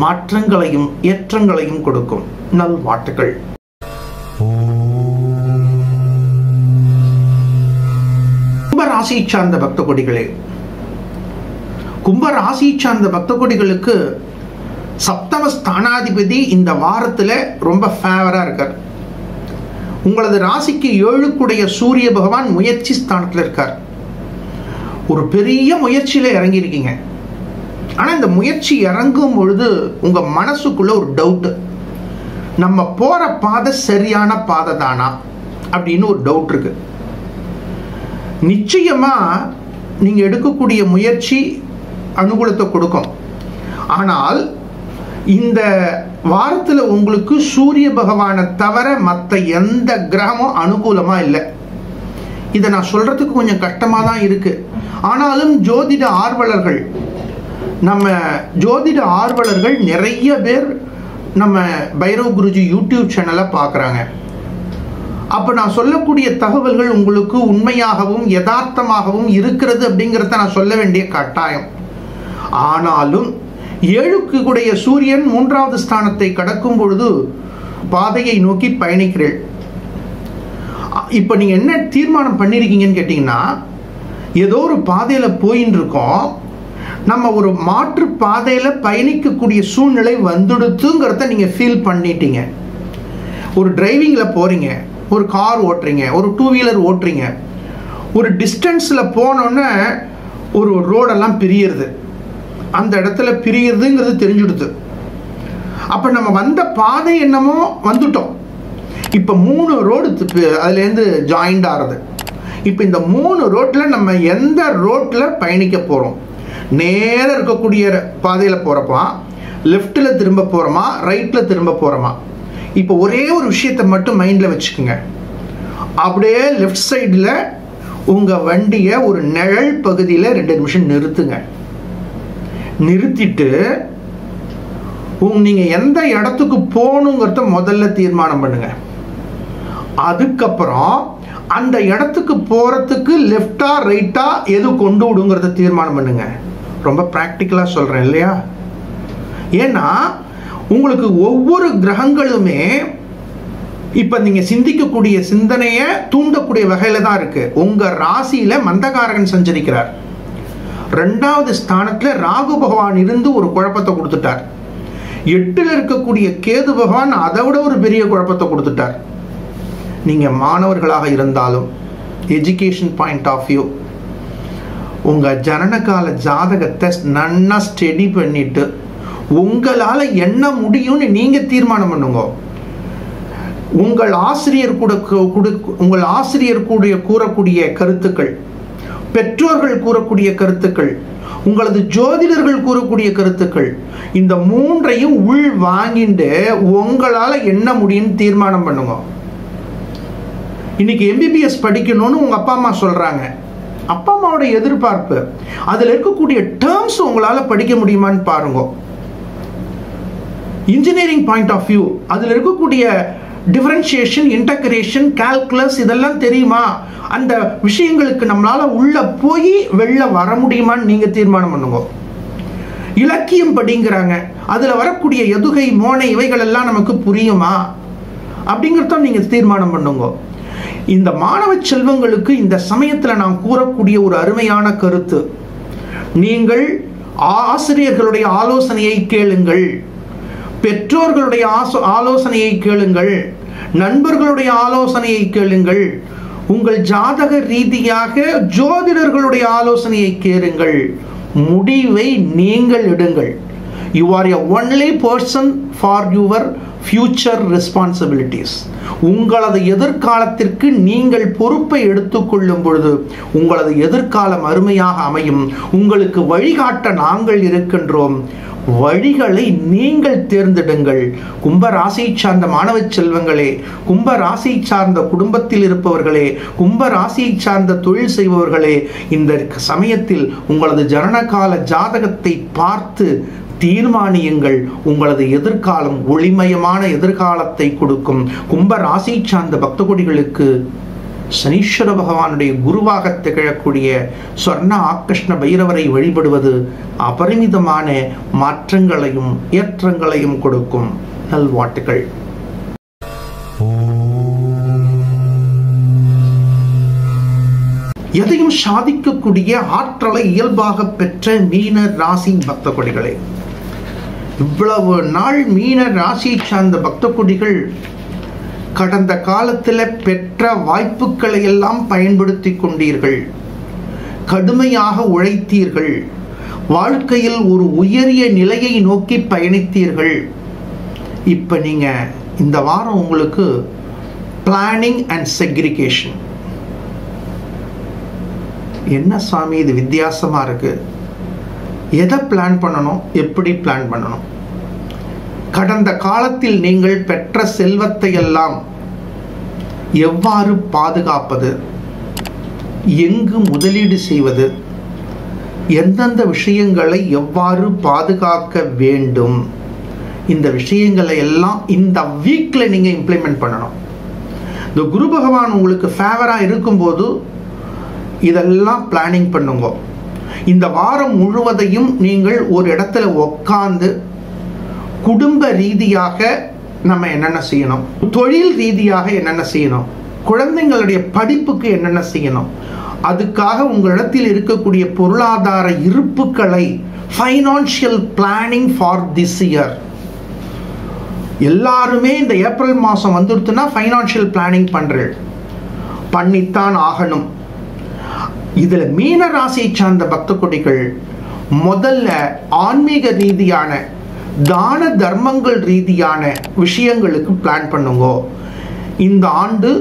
மாற்றங்களையும் ஏற்றங்களையும் கொடுக்கும். நல்வாழ்த்துக்கள். கும்பராசி சார்ந்த பக்த கொடிகளே, கும்பராசி சார்ந்த பக்த கொடிகளுக்கு சப்தம ஸ்தானாதிபதி இந்த வாரத்தில் ரொம்ப ஃபேவரா இருக்கார். உங்களது ராசிக்கு 7 சூரிய பகவான் முயற்சி ஸ்தானத்தில் இருக்கார். ஒரு பெரிய முயற்சியில இறங்கி இருக்கீங்க. ஆனா இந்த முயற்சி இறங்கும் பொழுது உங்க மனசுக்குள்ள ஒரு டவுட், நம்ம போற பாதை சரியான பாதை தானா அப்படின்னு ஒரு டவுட் இருக்கு. நிச்சயமா நீங்க எடுக்கக்கூடிய முயற்சி அனுகூலத்தை கொடுக்கும். ஆனால் இந்த வாரத்தில் உங்களுக்கு சூரிய பகவானை தவிர மற்ற எந்த கிரகமும் அனுகூலமா இல்லை. இதை நான் சொல்றதுக்கு கொஞ்சம் கஷ்டமா தான் இருக்கு. ஆனாலும் ஜோதிட ஆர்வலர்கள், நம்ம ஜோதிட ஆர்வலர்கள் நிறைய பேர் நம்ம பைரவ் குருஜி யூடியூப் சேனலை பார்க்குறாங்க. அப்போ நான் சொல்லக்கூடிய தகவல்கள் உங்களுக்கு உண்மையாகவும் யதார்த்தமாகவும் இருக்கிறது அப்படிங்கிறத நான் சொல்ல வேண்டிய கட்டாயம். ஆனாலும் 7 சூரியன் 3வது ஸ்தானத்தை கடக்கும் பொழுது பாதையை நோக்கி பயணிக்கிறீர்கள். இப்போ நீங்க என்ன தீர்மானம் பண்ணிருக்கீங்கன்னு கேட்டீங்கன்னா, ஏதோ ஒரு பாதையில போயின்னு இருக்கோம், நம்ம ஒரு மாற்று பாதையில பயணிக்கக்கூடிய சூழ்நிலை வந்துடுத்துங்கிறத நீங்க ஃபீல் பண்ணிட்டீங்க. ஒரு டிரைவிங்ல போறீங்க, ஒரு கார் ஓட்டுறீங்க, ஒரு 2 வீலர் ஓட்டுறீங்க, ஒரு டிஸ்டன்ஸ்ல போனோன்னு ஒரு ரோடெல்லாம் பிரியுறது, அந்த இடத்துல பிரியுறதுங்கிறது தெரிஞ்சுடுது. அப்ப நம்ம வந்த பாதை என்னமோ வந்துட்டோம். இப்ப 3 ரோடு அதுலேருந்து ஜாயிண்ட் ஆறுது. இப்ப இந்த 3 ரோட்ல நம்ம எந்த ரோட்ல பயணிக்க போறோம்? நேர இருக்கக்கூடிய பாதையில போறப்பா, லெஃப்ட்ல திரும்ப போறோமா, ரைட்ல திரும்ப போறோமா? இப்போ ஒரே ஒரு விஷயத்தை மட்டும் மைண்ட்ல வச்சுக்கோங்க. அப்படியே லெஃப்ட் சைடில் உங்க வண்டியை ஒரு நிழல் பகுதியில் 2 நிமிஷம் நிறுத்துங்க. நிறுத்திட்டு நீங்க எந்த இடத்துக்கு போகணுங்கிறத முதல்ல தீர்மானம் பண்ணுங்க. அதுக்கப்புறம் அந்த இடத்துக்கு போறதுக்கு லெஃப்டா ரைட்டா எது கொண்டு விடுங்கிறத தீர்மானம் பண்ணுங்க. ரொம்ப பிராக்டிக்கலா சொல்றேன் இல்லையா? ஏன்னா உங்களுக்கு ஒவ்வொரு கிரகங்களுமே இப்ப நீங்க சிந்திக்கக்கூடிய சிந்தனையை தூண்டக்கூடிய வகையில தான் இருக்கு. உங்க ராசியில மந்தகாரகன் சஞ்சரிக்கிறார். 2வது ஸ்தானத்துல ராகு பகவான் இருந்து ஒரு குழப்பத்தை கொடுத்துட்டார். 8ல் இருக்கக்கூடிய கேது பகவான் அதை விட ஒரு பெரிய குழப்பத்தை கொடுத்துட்டார். நீங்க மாணவர்களாக இருந்தாலும் எஜுகேஷன் பாயிண்ட் ஆஃப் வியூ உங்க ஜனனகால ஜாதகத்தை நன்னா ஸ்டடி பண்ணிட்டு உங்களால என்ன முடியும்னு நீங்க தீர்மானம் பண்ணுங்க. உங்கள் ஆசிரியர் கூறக்கூடிய கருத்துக்கள், பெற்றோர்கள் கூறக்கூடிய கருத்துக்கள், உங்களது ஜோதிடர்கள் கூறக்கூடிய கருத்துக்கள், இந்த மூன்றையும் உள் வாங்கிட்டு உங்களால என்ன முடியும்னு தீர்மானம் பண்ணுங்க. இன்னைக்கு MBBS படிக்கணும்னு உங்க அப்பா அம்மா சொல்றாங்க. அப்பா அம்மாவோட எதிர்பார்ப்பு, அதுல இருக்கக்கூடிய டேர்ம்ஸ் உங்களால படிக்க முடியுமான்னு பாருங்க. இன்ஜினியரிங் பாயிண்ட் ஆஃப் வியூ, அதுல இருக்கக்கூடிய டிஃபரன்ஷியேஷன், இன்டகிரேஷன், கால்குலஸ் இதெல்லாம் தெரியுமா? அந்த விஷயங்களுக்கு நம்மளால உள்ள போய் வெளில வர முடியுமான்னு நீங்க தீர்மானம் பண்ணுங்க. இலக்கியம் படிங்கிறாங்க, அதுல வரக்கூடிய எதுகை, மோனை இவைகள் எல்லாம் நமக்கு புரியுமா அப்படிங்கிறத நீங்க தீர்மானம் பண்ணுங்க. இந்த மாணவ செல்வங்களுக்கு இந்த சமயத்துல நான் கூறக்கூடிய ஒரு அருமையான கருத்து, நீங்கள் ஆசிரியர்களுடைய ஆலோசனையை கேளுங்கள், பெற்றோர்களுடைய ஆலோசனையை கேளுங்கள், நண்பர்களுடைய ஆலோசனையை கேளுங்கள், உங்கள் ஜாதக ரீதியாக ஜோதிடர்களுடைய ஆலோசனையை கேளுங்கள், முடிவை நீங்கள் எடுங்கள். You are a only person for your future responsibilities. உங்களது எதிர்காலத்திற்கு நீங்கள் பொறுப்பை எடுத்துக்கொள்ளும் பொழுது உங்களது எதிர்காலம் அருமையாக அமையும். உங்களுக்கு வழிகாட்ட நாங்கள் இருக்கின்றோம். வழிகளை நீங்கள் தேர்ந்தெடுங்கள். கும்ப ராசியை சார்ந்த மாணவ செல்வங்களே, கும்ப ராசியை சார்ந்த குடும்பத்தில் இருப்பவர்களே, கும்ப ராசியை சார்ந்த தொழில் செய்பவர்களே, இந்த சமயத்தில் உங்களது ஜனனகால ஜாதகத்தை பார்த்து தீர்மானியுங்கள். உங்களது எதிர்காலம் ஒளிமயமான எதிர்காலத்தை கொடுக்கும். கும்ப ராசியை சார்ந்த பக்த கொடிகளுக்கு சனீஸ்வர பகவானுடைய குருவாக திகழக்கூடிய சொர்ண ஆக்கிருஷ்ண பைரவரை வழிபடுவது அபரிமிதமான மாற்றங்களையும் ஏற்றங்களையும் கொடுக்கும். நல்வாழ்த்துக்கள். எதையும் சாதிக்கக்கூடிய ஆற்றலை இயல்பாக பெற்ற மீன ராசி பக்த கொடிகளே, இவ்வளவு நாள் மீன ராசியை சார்ந்த பக்த கொடிகள் கடந்த காலத்தில் பெற்ற வாய்ப்புகளை எல்லாம் பயன்படுத்தி கொண்டீர்கள், கடுமையாக உழைத்தீர்கள், வாழ்க்கையில் ஒரு உயரிய நிலையை நோக்கி பயணித்தீர்கள். இப்ப நீங்க இந்த வாரம் உங்களுக்கு பிளானிங் அண்ட் செக்ரிகேஷன். என்ன சாமி இது வித்தியாசமா இருக்கு, எதை பிளான் பண்ணணும், எப்படி பிளான் பண்ணணும், கடந்த காலத்தில் நீங்கள் பெற்ற செல்வத்தை எல்லாம் எவ்வாறு பாதுகாப்பது, எங்கு முதலீடு செய்வது, எந்தெந்த விஷயங்களை எவ்வாறு பாதுகாக்க வேண்டும், இந்த விஷயங்களை எல்லாம் இந்த வீக்ல நீங்க இம்ப்ளிமெண்ட் பண்ணணும். இந்த குரு பகவான் உங்களுக்கு ஃபேவரா இருக்கும்போது இதெல்லாம் பிளானிங் பண்ணுங்க. இந்த வாரம் முழுவதையும் நீங்கள் ஒரு இடத்துல உட்கார்ந்து குடும்ப ரீதியாக நம்ம என்னென்ன செய்யணும், தொழில் ரீதியாக என்னென்ன செய்யணும், குழந்தைங்களுடைய படிப்புக்கு என்னென்ன செய்யணும், அதுக்காக உங்களிடத்தில் இருக்கக்கூடிய பொருளாதார இருப்புகளை financial planning for this year. எல்லாருமே இந்த ஏப்ரல் மாதம் வந்துருச்சுன்னா ஃபைனான்சியல் பிளானிங் பண்ணித்தான் ஆகணும். இதுல மீன ராசியை சார்ந்த பக்த கொடிகள் முதல்ல ஆன்மீக ரீதியான தான தர்மங்கள் ரீதியான விஷயங்களுக்கு பிளான் பண்ணுங்க. இந்த ஆண்டு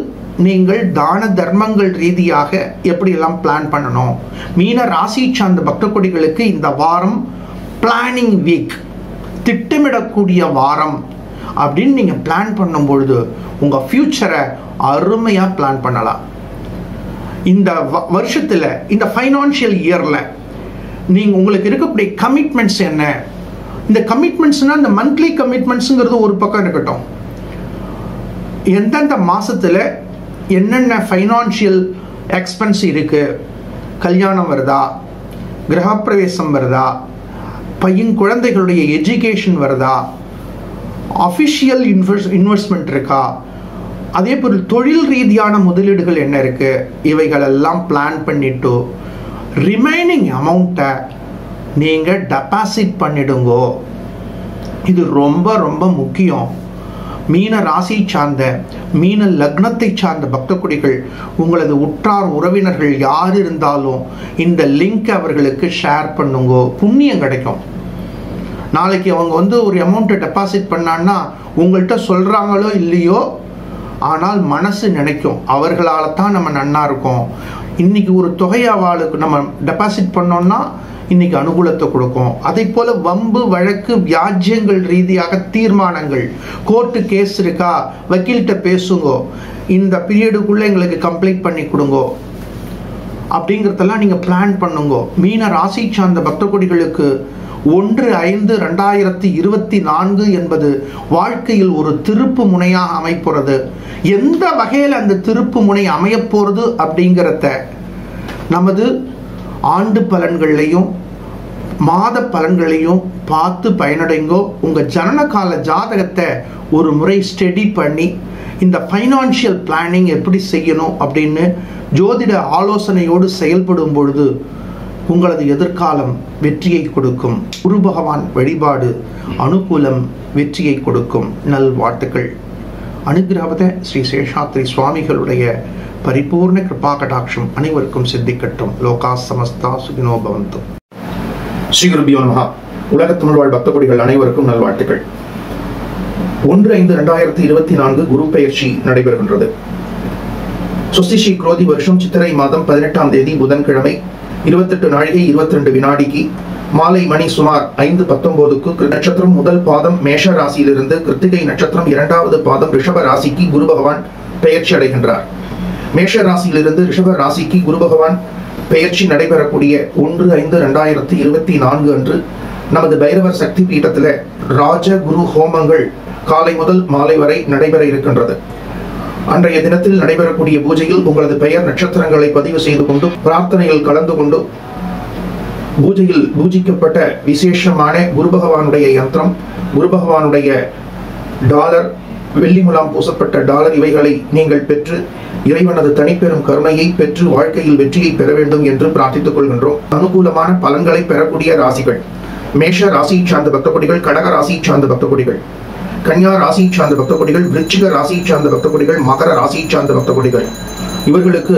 நீங்கள் தான தர்மங்கள் ரீதியாக எப்படி எல்லாம் பிளான் பண்ணணும். மீன ராசியை சார்ந்த பக்த கொடிகளுக்கு இந்த வாரம் பிளானிங் வீக், திட்டமிடக்கூடிய வாரம் அப்படின்னு நீங்க பிளான் பண்ணும் பொழுது உங்க ஃபியூச்சரை அருமையா பிளான் பண்ணலாம். இந்த வருஷத்துல, இந்த ஃபைனான்சியல் இயர்ல நீங்க உங்களுக்கு இருக்கக்கூடிய கமிட்மெண்ட்ஸ் என்ன, இந்த கமிட்மெண்ட்ஸ்னா இந்த மந்த்லி கமிட்மெண்ட்ஸ்ங்கிறது ஒரு பக்கம் இருக்கட்டும், எந்தெந்த மாசத்துல என்னென்ன ஃபைனான்சியல் எக்ஸ்பென்ஸ் இருக்கு, கல்யாணம் வருதா, கிரகப்பிரவேசம் வருதா, பையன் குழந்தைகளுடைய எஜுகேஷன் வருதா, அஃபிஷியல் இன்வெஸ்ட்மெண்ட் இருக்கா, அதே போல் தொழில் ரீதியான முதலீடுகள் என்ன இருக்கு, இவைகள் எல்லாம் பிளான் பண்ணிட்டு ரிமைனிங் அமௌண்ட்டை நீங்க டெபாசிட் பண்ணிடுங்கோ. இது ரொம்ப ரொம்ப முக்கியம். மீன ராசி சார்ந்த, மீன லக்னத்தை சார்ந்த பக்த கொடிகள், உங்களது உற்றார் உறவினர்கள் யார் இருந்தாலும் இந்த லிங்க் அவர்களுக்கு ஷேர் பண்ணுங்க, புண்ணியம் கிடைக்கும். நாளைக்கு அவங்க ஒரு அமௌண்ட்டை டெபாசிட் பண்ணான்னா உங்கள்கிட்ட சொல்றாங்களோ இல்லையோ, ஆனால் மனசு நினைக்கும் அவர்களால் தான் நம்ம நன்னா இருக்கோம். இன்னைக்கு ஒரு தொகையை அவளுக்கு நம்ம டெபாசிட் பண்ணோம்னா இன்னைக்கு அனுகூலத்தை கொடுக்கும். அதே போல வம்பு வழக்கு வியாஜ்யங்கள் ரீதியாக தீர்மானங்கள், கோர்ட்டு கேஸ் இருக்கா, வக்கீல்கிட்ட பேசுங்கோ, இந்த பீரியடுக்குள்ள எங்களுக்கு கம்ப்ளீட் பண்ணி கொடுங்கோ அப்படிங்கிறதெல்லாம் நீங்க பிளான் பண்ணுங்க. மீன ராசி சார்ந்த பக்த கொடிகளுக்கு 1/5/2024 என்பது வாழ்க்கையில் ஒரு திருப்பு முனையாக அமைப்போறது. எந்த வகையில் அந்த திருப்பு முனை அமைய போறது அப்படிங்கிறத நமது ஆண்டு பலன்களையும் மாத பலன்களையும் பார்த்து பயனடைங்கோ. உங்க ஜனன கால ஜாதகத்தை ஒரு முறை ஸ்டடி பண்ணி இந்த ஃபைனான்சியல் பிளானிங் எப்படி செய்யணும் அப்படின்னு ஜோதிட ஆலோசனையோடு செயல்படும் பொழுது உங்களது எதிர்காலம் வெற்றியை கொடுக்கும். குரு பகவான் வழிபாடு அனுகூலம், வெற்றியை கொடுக்கும். நல்வாழ்த்துக்கள். அனுகிரகவத ஸ்ரீ சேஷாத்ரி சுவாமிகளுடைய பரிபூர்ண கிருபா கடாட்சம் அனைவருக்கும் சித்திக்கட்டும். லோகா சமஸ்தா சுகினோ பவந்து. ஸ்ரீ குருபியோ நமஹ. உலக தமிழ் வாழ் பக்த கொடிகள் அனைவருக்கும் நல்வாழ்த்துக்கள். 1/5/2024 குரு பெயர்ச்சி நடைபெறுகின்றது. சுஸ்திஸ்ரீ குரோதி வருஷம் சித்திரை மாதம் 18ஆம் தேதி புதன்கிழமை 28:22 மாலை மணி சுமார் 5:19 நட்சத்திரம் முதல் பாதம் மேஷ ராசியிலிருந்து கிருத்திகை நட்சத்திரம் 2வது பாதம் ரிஷப ராசிக்கு குரு பகவான் பெயர்ச்சி அடைகின்றார். மேஷ ராசியிலிருந்து ரிஷப ராசிக்கு குரு பகவான் பெயர்ச்சி நடைபெறக்கூடிய 1/5/2024 அன்று நமது பைரவர் சக்தி பீடத்தில் ராஜ குரு ஹோமங்கள் காலை முதல் மாலை வரை நடைபெற இருக்கின்றது. அன்றைய தினத்தில் நடைபெறக்கூடிய பூஜையில் உங்களது பெயர் நட்சத்திரங்களை பதிவு செய்து கொண்டு பிரார்த்தனையில் கலந்து கொண்டு பூஜையில் பூஜிக்கப்பட்ட விசேஷமான குரு பகவானுடைய யந்திரம், குரு பகவானுடைய டாலர், வெள்ளி முலாம் பூசப்பட்ட டாலர் இவைகளை நீங்கள் பெற்று இறைவனது தனிப்பெரும் கருணையை பெற்று வாழ்க்கையில் வெற்றியை பெற வேண்டும் என்று பிரார்த்தித்துக் கொள்கின்றோம். அனுகூலமான பலன்களை பெறக்கூடிய ராசிகள் மேஷ ராசி சார்ந்த பக்த கொடிகள், கடக ராசி சார்ந்த பக்த கொடிகள், கன்யா ராசி சார்ந்த பக்த கொடிகள், விருச்சிக ராசி சார்ந்த பக்த கொடிகள், மகர ராசி சார்ந்த பக்த கொடிகள் இவர்களுக்கு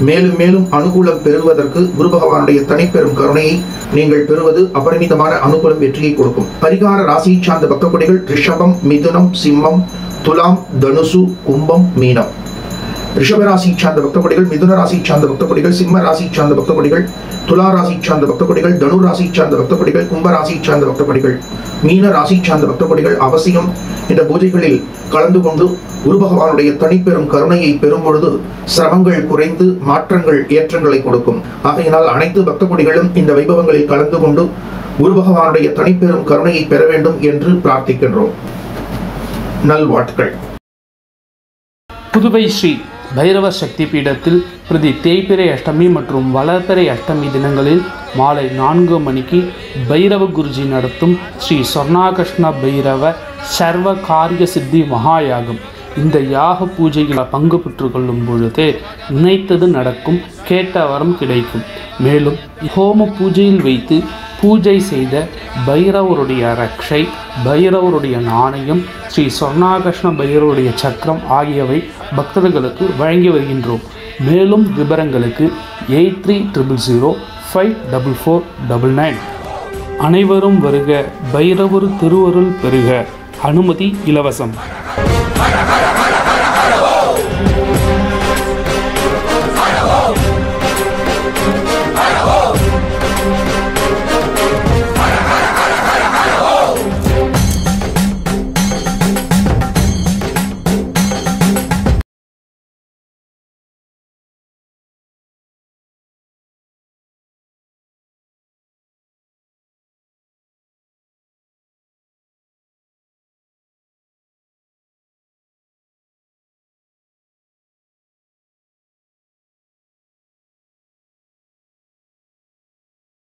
மேலும் மேலும் அனுகூலம் பெறுவதற்கு குரு பகவானுடைய தனிப்பெரும் கருணையை நீங்கள் பெறுவது அபரிமிதமான அனுகூலம், வெற்றியை கொடுக்கும். பரிகார ராசி சார்ந்த பக்த கொடிகள் ரிஷபம், மிதுனம், சிம்மம், துலாம், தனுசு, கும்பம், மீனம். ரிஷப ராசி சார்ந்த பக்த கொடிகள், மிதுன ராசி சார்ந்த பக்த கொடிகள், சிம்ம ராசி சார்ந்த பக்த கொடிகள், துலா ராசி சார்ந்த பக்த கொடிகள், தனு ராசி சார்ந்த பக்த கொடிகள், கும்ப ராசி சார்ந்த பக்த கொடிகள், மீன ராசி சார்ந்த பக்த கொடிகள் அவசியம் இந்த பூஜைகளில் கலந்து கொண்டு குரு பகவானுடைய தனிப்பெரும் கருணையை பெறும் பொழுது சிரமங்கள் குறைந்து மாற்றங்கள் ஏற்றங்களை கொடுக்கும். ஆகையினால் அனைத்து பக்த கொடிகளும் இந்த வைபவங்களில் கலந்து கொண்டு குரு பகவானுடைய தனிப்பெரும் கருணையை பெற வேண்டும் என்று பிரார்த்திக்கின்றோம். நல்வாழ்த்துக்கள். புதுவை ஸ்ரீ பைரவ சக்தி பீடத்தில் பிரதி தேய்பிறை அஷ்டமி மற்றும் வளர்பிறை அஷ்டமி தினங்களில் மாலை 4 மணிக்கு பைரவ குருஜி நடத்தும் ஸ்ரீ சொர்ணாகிருஷ்ண பைரவ சர்வ காரிய சித்தி மகாயாகம். இந்த யாக பூஜையில் பங்கு பெற்று கொள்ளும் பொழுது நினைத்தது நடக்கும், கேட்ட வரம் கிடைக்கும். மேலும் ஹோம பூஜையில் வைத்து பூஜை செய்த பைரவருடைய ரக்ஷை, பைரவருடைய நாணயம், ஸ்ரீ சொர்ணாகிருஷ்ண பைரவருடைய சக்கரம் ஆகியவை பக்தர்களுக்கு வழங்கி வருகின்றோம். மேலும் விவரங்களுக்கு 8300054499. அனைவரும் வருக, பைரவர் திருவருள் பெறுக. அனுமதி இலவசம்.